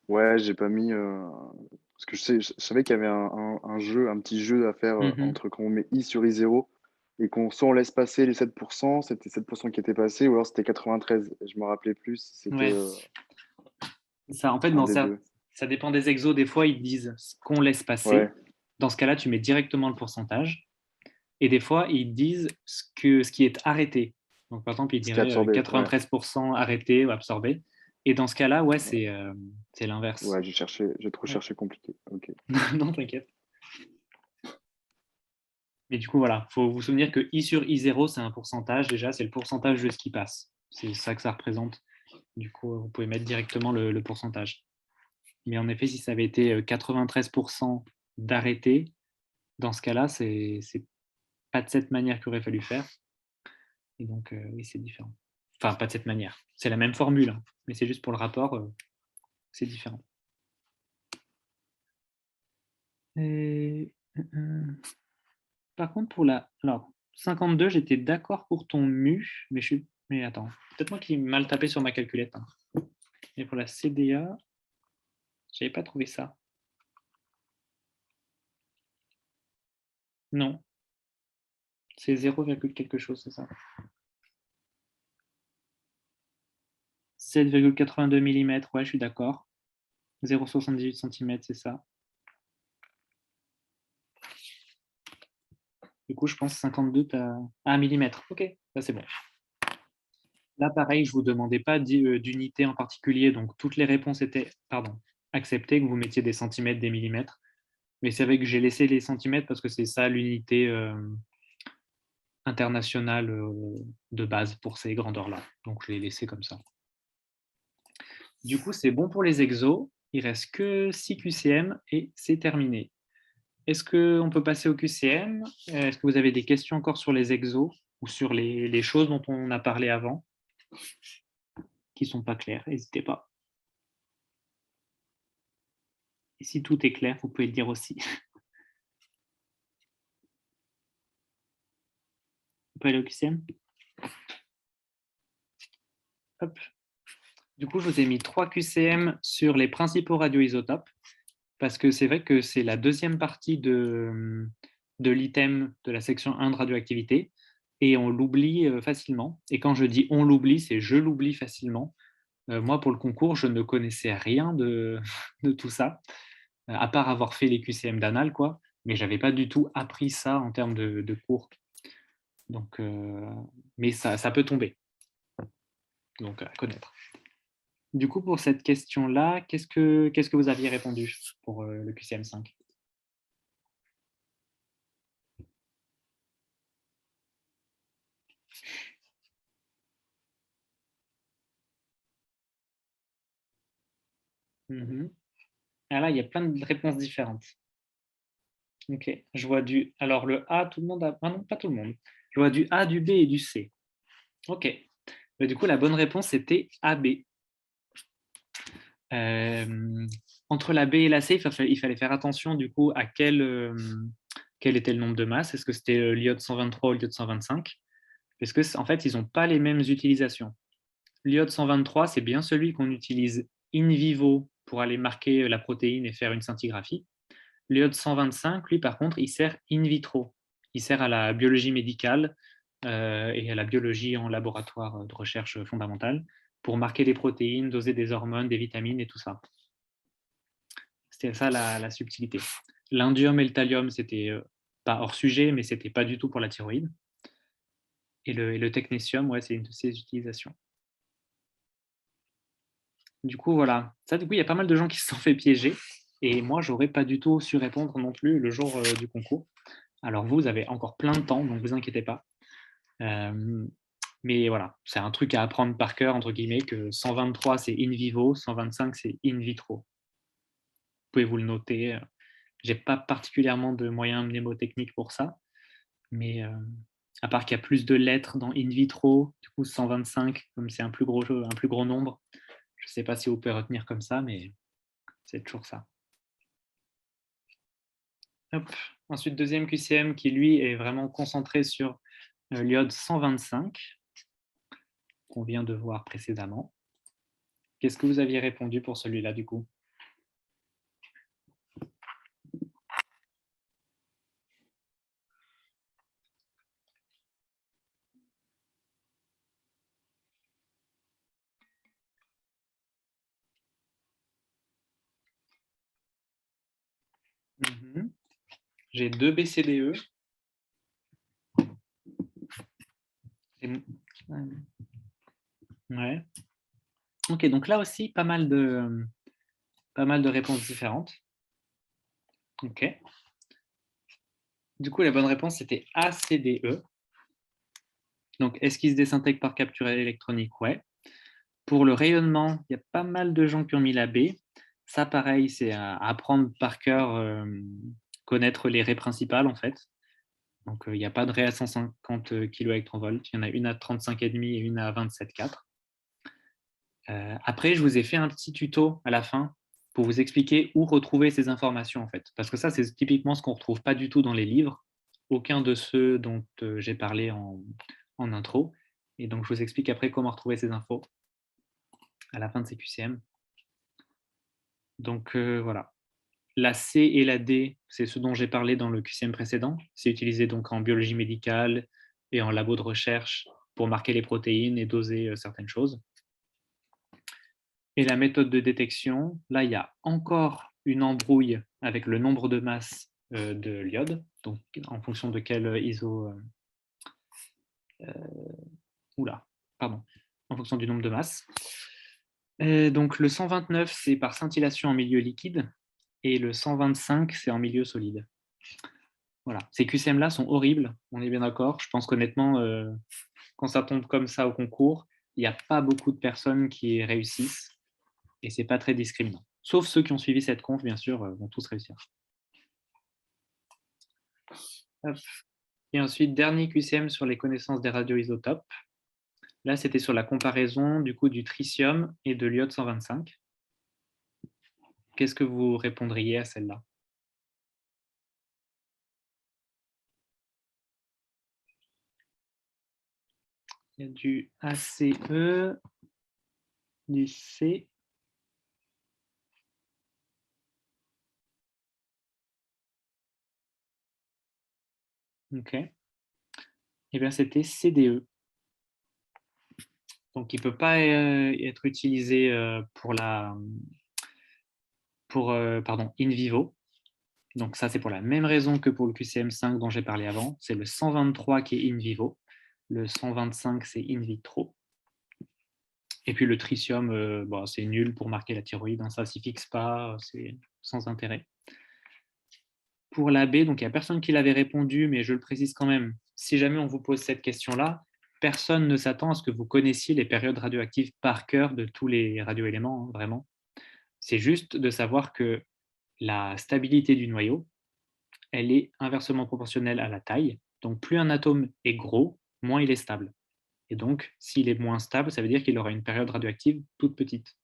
Ouais, j'ai pas mis. Parce que je savais qu'il y avait un petit jeu à faire entre quand on met I sur I0 et qu'on soit on laisse passer les 7%, c'était 7% qui était passé, ou alors c'était 93. Je me rappelais plus si c'était Ouais. Ça, en fait, un des deux. ça dépend des exos. Des fois, ils disent ce qu'on laisse passer. Ouais. Dans ce cas-là, tu mets directement le pourcentage. Et des fois, ils disent ce qui est arrêté. Donc, par exemple, ils Ce qui est diraient absorbé, 93% arrêté ou absorbé. Et dans ce cas-là, ouais, c'est l'inverse. Ouais, j'ai trop cherché compliqué. Ok. Non, t'inquiète. Mais du coup, voilà, il faut vous souvenir que I sur I0, c'est un pourcentage. Déjà, c'est le pourcentage de ce qui passe. C'est ça que ça représente. Du coup, vous pouvez mettre directement le pourcentage. Mais en effet, si ça avait été 93% d'arrêté, dans ce cas-là, c'est pas de cette manière qu'il aurait fallu faire. Et donc, oui, c'est différent. Enfin, pas de cette manière. C'est la même formule, hein, mais c'est juste pour le rapport, c'est différent. Et, par contre, pour la... Alors, 52, j'étais d'accord pour ton mu, mais attends, peut-être moi qui ai mal tapé sur ma calculette. Hein. Et pour la CDA, j'avais pas trouvé ça. Non. C'est 0, quelque chose, c'est ça. 7,82 mm, ouais, je suis d'accord. 0,78 cm, c'est ça. Du coup, je pense 52, tu as 1 mm. Ok, ça c'est bon. Là, pareil, je ne vous demandais pas d'unité en particulier, donc toutes les réponses étaient acceptées, que vous mettiez des centimètres, des millimètres. Mais c'est vrai que j'ai laissé les centimètres parce que c'est ça l'unité internationale de base pour ces grandeurs-là. Donc, je l'ai laissé comme ça. Du coup, c'est bon pour les exos. Il ne reste que 6 QCM et c'est terminé. Est-ce qu'on peut passer au QCM? Est-ce que vous avez des questions encore sur les exos ou sur les choses dont on a parlé avant qui ne sont pas claires? N'hésitez pas. Et si tout est clair, vous pouvez le dire aussi. On peut aller au QCM? Hop. Du coup, je vous ai mis 3 QCM sur les principaux radioisotopes parce que c'est vrai que c'est la deuxième partie de l'item de la section 1 de radioactivité et on l'oublie facilement. Et quand je dis on l'oublie, c'est je l'oublie facilement. Moi, pour le concours, je ne connaissais rien de tout ça, à part avoir fait les QCM d'anal, quoi, mais je n'avais pas du tout appris ça en termes de cours. Donc, mais ça peut tomber. Donc, à connaître. Du coup, pour cette question-là, qu'est-ce que vous aviez répondu pour le QCM 5? Ah là, il y a plein de réponses différentes. Ok, je vois du... Alors, le A, tout le monde a... Ah non, pas tout le monde. Je vois du A, du B et du C. Ok. Mais du coup, la bonne réponse, c'était AB. Entre la B et la C, il fallait faire attention du coup à quel était le nombre de masses. Est-ce que c'était l'iode 123 ou l'iode 125? Parce que en fait, ils n'ont pas les mêmes utilisations. L'iode 123, c'est bien celui qu'on utilise in vivo pour aller marquer la protéine et faire une scintigraphie. L'iode 125, lui, par contre, il sert in vitro. Il sert à la biologie médicale et à la biologie en laboratoire de recherche fondamentale pour marquer les protéines, doser des hormones, des vitamines et tout ça. C'était ça la subtilité. L'indium et le thallium, c'était pas hors sujet, mais c'était pas du tout pour la thyroïde. Et le technétium, ouais, c'est une de ses utilisations. Du coup, voilà. Ça, du coup, il y a pas mal de gens qui se sont fait piéger. Et moi, j'aurais pas du tout su répondre non plus le jour du concours. Alors vous avez encore plein de temps, donc ne vous inquiétez pas. Mais voilà, c'est un truc à apprendre par cœur, entre guillemets, que 123, c'est in vivo, 125, c'est in vitro. Vous pouvez vous le noter. Je n'ai pas particulièrement de moyens mnémotechniques pour ça, mais à part qu'il y a plus de lettres dans in vitro, du coup 125, comme c'est un plus gros nombre, je ne sais pas si vous pouvez retenir comme ça, mais c'est toujours ça. Hop. Ensuite, deuxième QCM qui, lui, est vraiment concentré sur l'iode 125, qu'on vient de voir précédemment. Qu'est-ce que vous aviez répondu pour celui-là, du coup? J'ai 2 BCDE. Ouais. Ok, donc là aussi, pas mal de réponses différentes. Ok. Du coup, la bonne réponse, c'était ACDE. Donc, est-ce qu'il se désintègre par capture électronique? Ouais. Pour le rayonnement, il y a pas mal de gens qui ont mis la B. Ça, pareil, c'est à apprendre par cœur, connaître les raies principales, en fait. Donc, il n'y a pas de raie à 150 kV. Il y en a une à 35,5 et une à 27,4. Après, je vous ai fait un petit tuto à la fin pour vous expliquer où retrouver ces informations, en fait. Parce que ça, c'est typiquement ce qu'on ne retrouve pas du tout dans les livres. Aucun de ceux dont j'ai parlé en intro. Et donc, je vous explique après comment retrouver ces infos à la fin de ces QCM. Donc, voilà. La C et la D, c'est ce dont j'ai parlé dans le QCM précédent. C'est utilisé donc en biologie médicale et en labo de recherche pour marquer les protéines et doser certaines choses. Et la méthode de détection, là, il y a encore une embrouille avec le nombre de masses de l'iode, donc en fonction de quel iso... en fonction du nombre de masses. Donc le 129, c'est par scintillation en milieu liquide, et le 125, c'est en milieu solide. Voilà. Ces QCM-là sont horribles, on est bien d'accord. Je pense qu'honnêtement, quand ça tombe comme ça au concours, il n'y a pas beaucoup de personnes qui réussissent, et ce n'est pas très discriminant. Sauf ceux qui ont suivi cette conf, bien sûr, vont tous réussir. Hop. Et ensuite, dernier QCM sur les connaissances des radioisotopes. Là, c'était sur la comparaison du coup du tritium et de l'iode 125. Qu'est-ce que vous répondriez à celle-là? Il y a du ACE, du C. Ok. Eh bien, c'était CDE. Donc, il ne peut pas être utilisé in vivo. Donc, ça, c'est pour la même raison que pour le QCM5 dont j'ai parlé avant. C'est le 123 qui est in vivo. Le 125, c'est in vitro. Et puis le tritium, c'est nul pour marquer la thyroïde. Ça ne s'y fixe pas, c'est sans intérêt. Pour la B, donc il n'y a personne qui l'avait répondu, mais je le précise quand même. Si jamais on vous pose cette question-là, personne ne s'attend à ce que vous connaissiez les périodes radioactives par cœur de tous les radioéléments, vraiment. C'est juste de savoir que la stabilité du noyau, elle est inversement proportionnelle à la taille. Donc plus un atome est gros, moins il est stable. Et donc, s'il est moins stable, ça veut dire qu'il aura une période radioactive toute petite.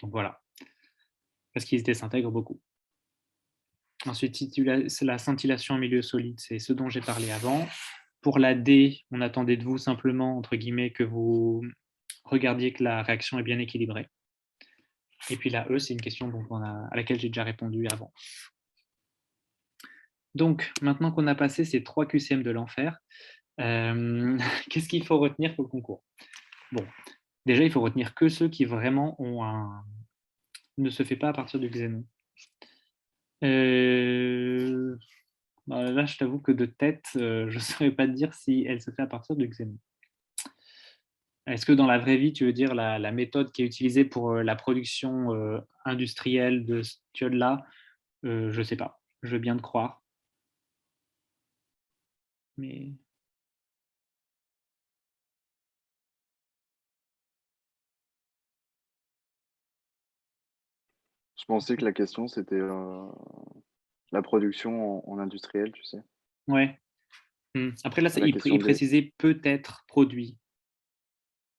Donc voilà, parce qu'il se désintègre beaucoup. Ensuite, la scintillation en milieu solide, c'est ce dont j'ai parlé avant. Pour la D, on attendait de vous simplement, entre guillemets, que vous regardiez que la réaction est bien équilibrée. Et puis la E, c'est une question à laquelle j'ai déjà répondu avant. Donc, maintenant qu'on a passé ces 3 QCM de l'enfer, qu'est-ce qu'il faut retenir pour le concours? Bon, déjà, il faut retenir que ceux qui vraiment ont ne se fait pas à partir du xénon. Là, je t'avoue que de tête, je ne saurais pas te dire si elle se fait à partir du xénon. Est-ce que dans la vraie vie, tu veux dire la méthode qui est utilisée pour la production industrielle de ce iode-là? Je ne sais pas. Je veux bien te croire. Mais... Je pensais que la question, c'était la production en industriel, tu sais. Ouais. Après, là, La il question précisait peut-être produit.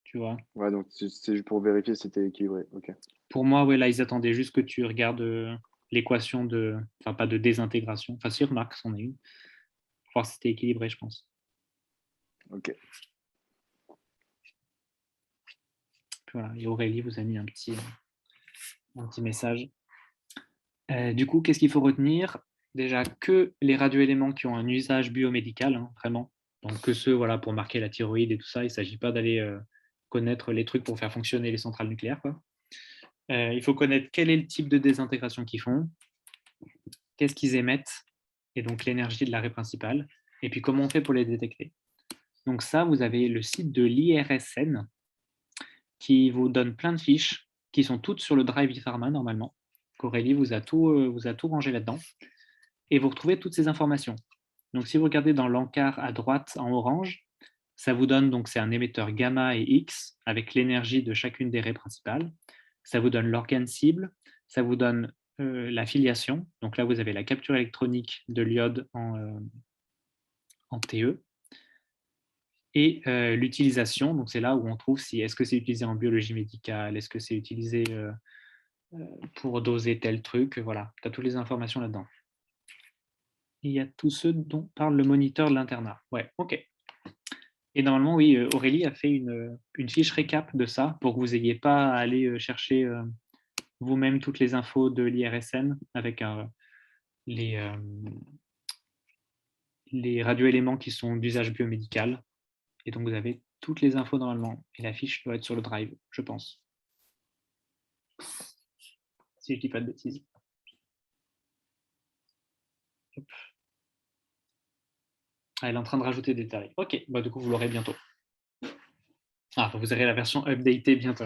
Tu vois. Ouais, donc c'est juste pour vérifier si c'était équilibré. Ok. Pour moi, ouais, là, ils attendaient juste que tu regardes l'équation enfin, pas de désintégration. Enfin, si, remarque, c'en est une. Pour voir si c'était équilibré, je pense. Ok. Puis voilà, et Aurélie vous a mis un petit message. Du coup, qu'est-ce qu'il faut retenir? Déjà, que les radioéléments qui ont un usage biomédical, vraiment. Donc, que ceux pour marquer la thyroïde et tout ça, il ne s'agit pas d'aller connaître les trucs pour faire fonctionner les centrales nucléaires, quoi. Il faut connaître quel est le type de désintégration qu'ils font, qu'est-ce qu'ils émettent, et donc l'énergie de l'arrêt principal, et puis comment on fait pour les détecter. Donc ça, vous avez le site de l'IRSN qui vous donne plein de fiches qui sont toutes sur le Drive ePharma normalement. Aurélie vous a tout rangé là-dedans. Et vous retrouvez toutes ces informations. Donc si vous regardez dans l'encart à droite en orange, ça vous donne, donc c'est un émetteur gamma et X avec l'énergie de chacune des raies principales. Ça vous donne l'organe cible, ça vous donne la filiation. Donc là, vous avez la capture électronique de l'iode en TE. Et l'utilisation, donc c'est là où on trouve si est-ce que c'est utilisé en biologie médicale, est-ce que c'est utilisé pour doser tel truc, voilà, tu as toutes les informations là-dedans. Il y a tous ceux dont parle le moniteur de l'internat. Ouais, ok. Et normalement, oui, Aurélie a fait une fiche récap de ça pour que vous n'ayez pas à aller chercher vous-même toutes les infos de l'IRSN avec les radioéléments qui sont d'usage biomédical. Et donc, vous avez toutes les infos normalement. Et la fiche doit être sur le drive, je pense. Si je ne dis pas de bêtises. Hop. Ah, elle est en train de rajouter des détails. Ok, bah, du coup, vous l'aurez bientôt. Ah, vous aurez la version updatée bientôt.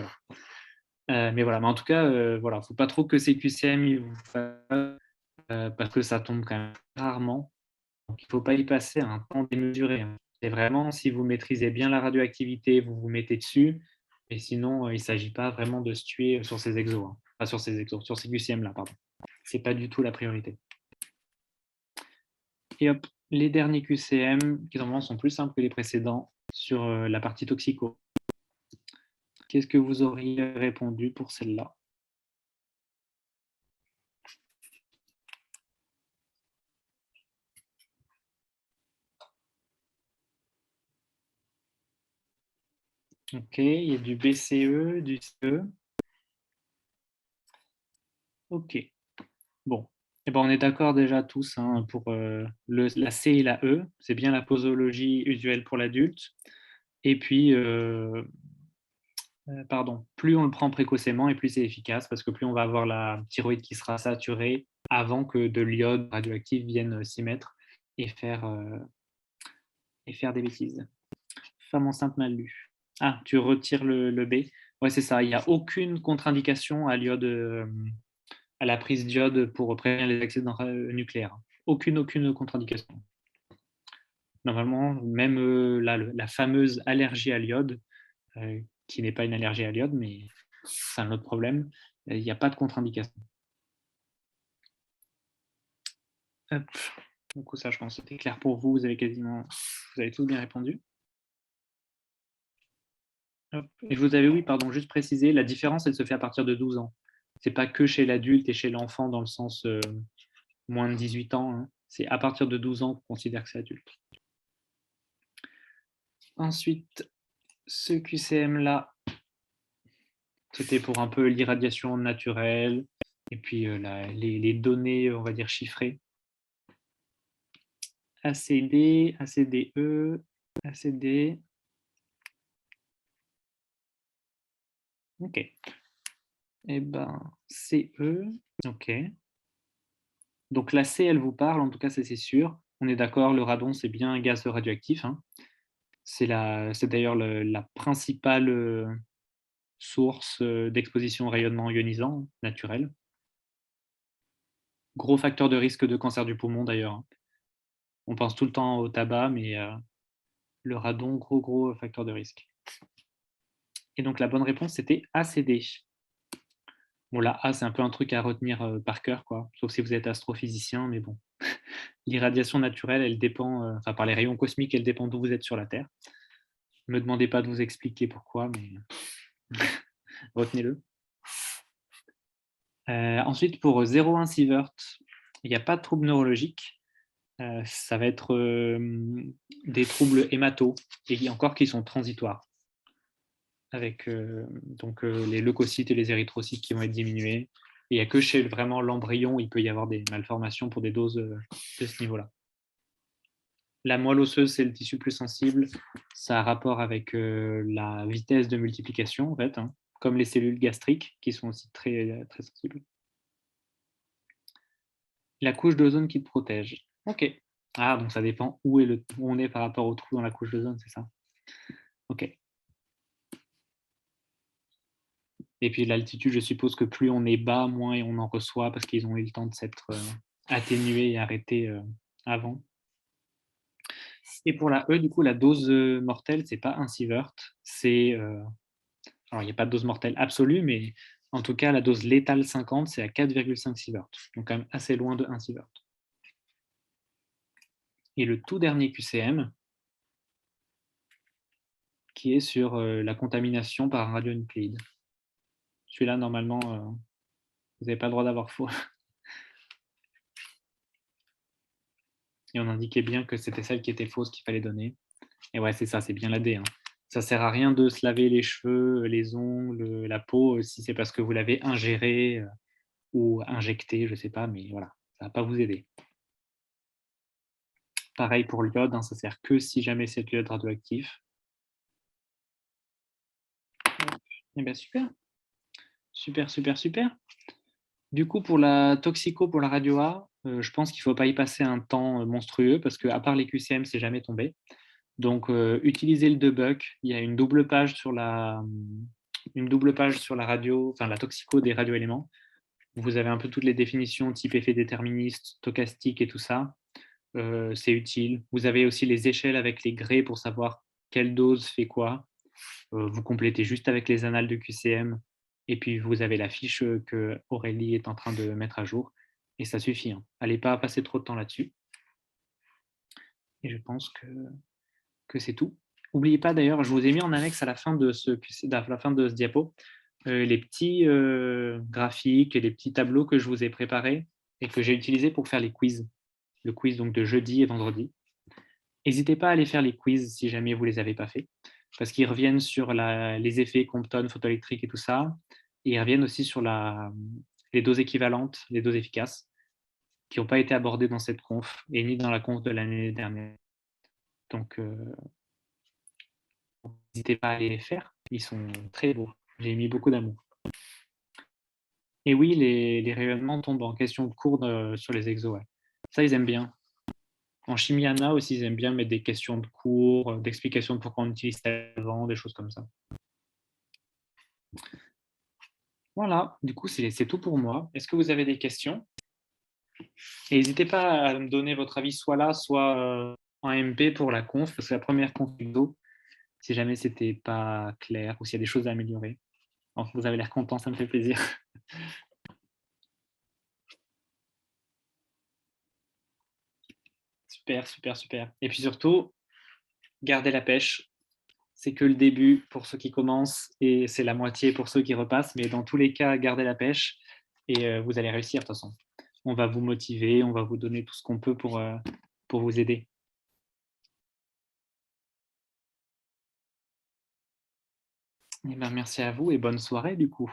Mais voilà, mais en tout cas, voilà, faut pas trop que CQCM il vous fasse, parce que ça tombe quand même rarement. Donc, il ne faut pas y passer un temps démesuré. C'est vraiment, si vous maîtrisez bien la radioactivité, vous vous mettez dessus. Et sinon, il ne s'agit pas vraiment de se tuer sur ces exos. Hein. Pas sur ces exos, sur ces QCM-là, pardon. Ce n'est pas du tout la priorité. Et hop, les derniers QCM, qui normalement sont plus simples que les précédents, sur la partie toxico. Qu'est-ce que vous auriez répondu pour celle-là? Ok, il y a du BCE, du CE. Ok. Bon. Eh ben, on est d'accord déjà tous hein, pour la C et la E. C'est bien la posologie usuelle pour l'adulte. Et puis, pardon, plus on le prend précocement et plus c'est efficace parce que plus on va avoir la thyroïde qui sera saturée avant que de l'iode radioactif vienne s'y mettre et faire des bêtises. Femme enceinte mal lue. Ah, tu retires le B. Ouais, c'est ça. Il n'y a aucune contre-indication à l'iode, à la prise d'iode pour prévenir les accidents nucléaires. Aucune contre-indication. Normalement, même la fameuse allergie à l'iode, qui n'est pas une allergie à l'iode, mais c'est un autre problème, il n'y a pas de contre-indication. Du coup, ça, je pense que c'était clair pour vous. Vous avez tous bien répondu. Et vous avez, oui, pardon, juste précisé, la différence, elle se fait à partir de 12 ans. Ce n'est pas que chez l'adulte et chez l'enfant dans le sens moins de 18 ans. Hein. C'est à partir de 12 ans qu'on considère que c'est adulte. Ensuite, ce QCM-là, c'était pour un peu l'irradiation naturelle et puis les données, on va dire, chiffrées. ACD, ACDE, ACD. Ok. Eh ben, CE, ok. Donc la C, elle vous parle, en tout cas, c'est sûr. On est d'accord, le radon, c'est bien un gaz radioactif. Hein. C'est d'ailleurs la principale source d'exposition au rayonnement ionisant naturel. Gros facteur de risque de cancer du poumon, d'ailleurs. Hein. On pense tout le temps au tabac, mais le radon, gros facteur de risque. Et donc la bonne réponse, c'était ACD. Bon, la A, c'est un peu un truc à retenir par cœur, quoi. Sauf si vous êtes astrophysicien, mais bon. L'irradiation naturelle, elle dépend, par les rayons cosmiques, elle dépend d'où vous êtes sur la Terre. Ne me demandez pas de vous expliquer pourquoi, mais retenez-le. Ensuite, pour 0,1 sievert, il n'y a pas de troubles neurologiques. Ça va être des troubles hémato, et encore qui sont transitoires, avec donc les leucocytes et les érythrocytes qui vont être diminués. Et il n'y a que chez vraiment l'embryon, il peut y avoir des malformations pour des doses de ce niveau-là. La moelle osseuse, c'est le tissu plus sensible. Ça a rapport avec la vitesse de multiplication, en fait, hein, comme les cellules gastriques, qui sont aussi très sensibles. La couche d'ozone qui te protège. Ok. Ah, donc ça dépend où on est par rapport au trou dans la couche d'ozone, c'est ça? Ok. Et puis l'altitude, je suppose que plus on est bas, moins on en reçoit parce qu'ils ont eu le temps de s'être atténués et arrêtés avant. Et pour la E, du coup, la dose mortelle, c'est pas 1 sievert, c'est... alors, il n'y a pas de dose mortelle absolue, mais en tout cas, la dose létale 50, c'est à 4,5 sievert. Donc quand même assez loin de 1 sievert. et le tout dernier QCM, qui est sur la contamination par radionucléide. Celui-là, normalement, vous n'avez pas le droit d'avoir faux. Et on indiquait bien que c'était celle qui était fausse qu'il fallait donner. Et ouais, c'est ça, c'est bien la D. Hein. Ça ne sert à rien de se laver les cheveux, les ongles, la peau, si c'est parce que vous l'avez ingéré ou injecté, je ne sais pas, mais voilà, ça ne va pas vous aider. Pareil pour l'iode, hein, ça ne sert que si jamais c'est de l'iode radioactif. Et bien super. Super, super, super. Du coup, pour la toxico, pour la radio A, je pense qu'il ne faut pas y passer un temps monstrueux parce qu'à part les QCM, c'est jamais tombé. Donc, utilisez le debug. Il y a une double page sur la radio, enfin la toxico des radioéléments. Vous avez un peu toutes les définitions, type effet déterministe, stochastique et tout ça. C'est utile. Vous avez aussi les échelles avec les grès pour savoir quelle dose fait quoi. Vous complétez juste avec les annales de QCM. Et puis, vous avez la fiche que Aurélie est en train de mettre à jour. Et ça suffit. Hein. Allez pas passer trop de temps là-dessus. Et je pense que c'est tout. N'oubliez pas d'ailleurs, je vous ai mis en annexe à la fin de ce diapo les petits graphiques et les petits tableaux que je vous ai préparés et que j'ai utilisés pour faire les quiz. Le quiz donc de jeudi et vendredi. N'hésitez pas à aller faire les quiz si jamais vous ne les avez pas fait, parce qu'ils reviennent sur les effets Compton, photoélectriques et tout ça, et ils reviennent aussi sur les doses équivalentes, les doses efficaces, qui n'ont pas été abordées dans cette conf, et ni dans la conf de l'année dernière. Donc, n'hésitez pas à aller les faire, ils sont très beaux, j'ai mis beaucoup d'amour. Et oui, les rayonnements tombent en question de cours sur les exos, ouais. Ça, ils aiment bien. En chimie ANA aussi, ils aiment bien mettre des questions de cours, d'explications de pourquoi on utilise avant, des choses comme ça. Voilà, du coup, c'est tout pour moi. Est-ce que vous avez des questions? Et n'hésitez pas à me donner votre avis soit là, soit en MP pour la conf, parce que la première conf exo, si jamais c'était pas clair ou s'il y a des choses à améliorer. Enfin, vous avez l'air content, ça me fait plaisir. Super, super, super. Et puis surtout, gardez la pêche. C'est que le début pour ceux qui commencent et c'est la moitié pour ceux qui repassent. Mais dans tous les cas, gardez la pêche et vous allez réussir de toute façon. On va vous motiver, on va vous donner tout ce qu'on peut pour vous aider. Eh bien, merci à vous et bonne soirée du coup.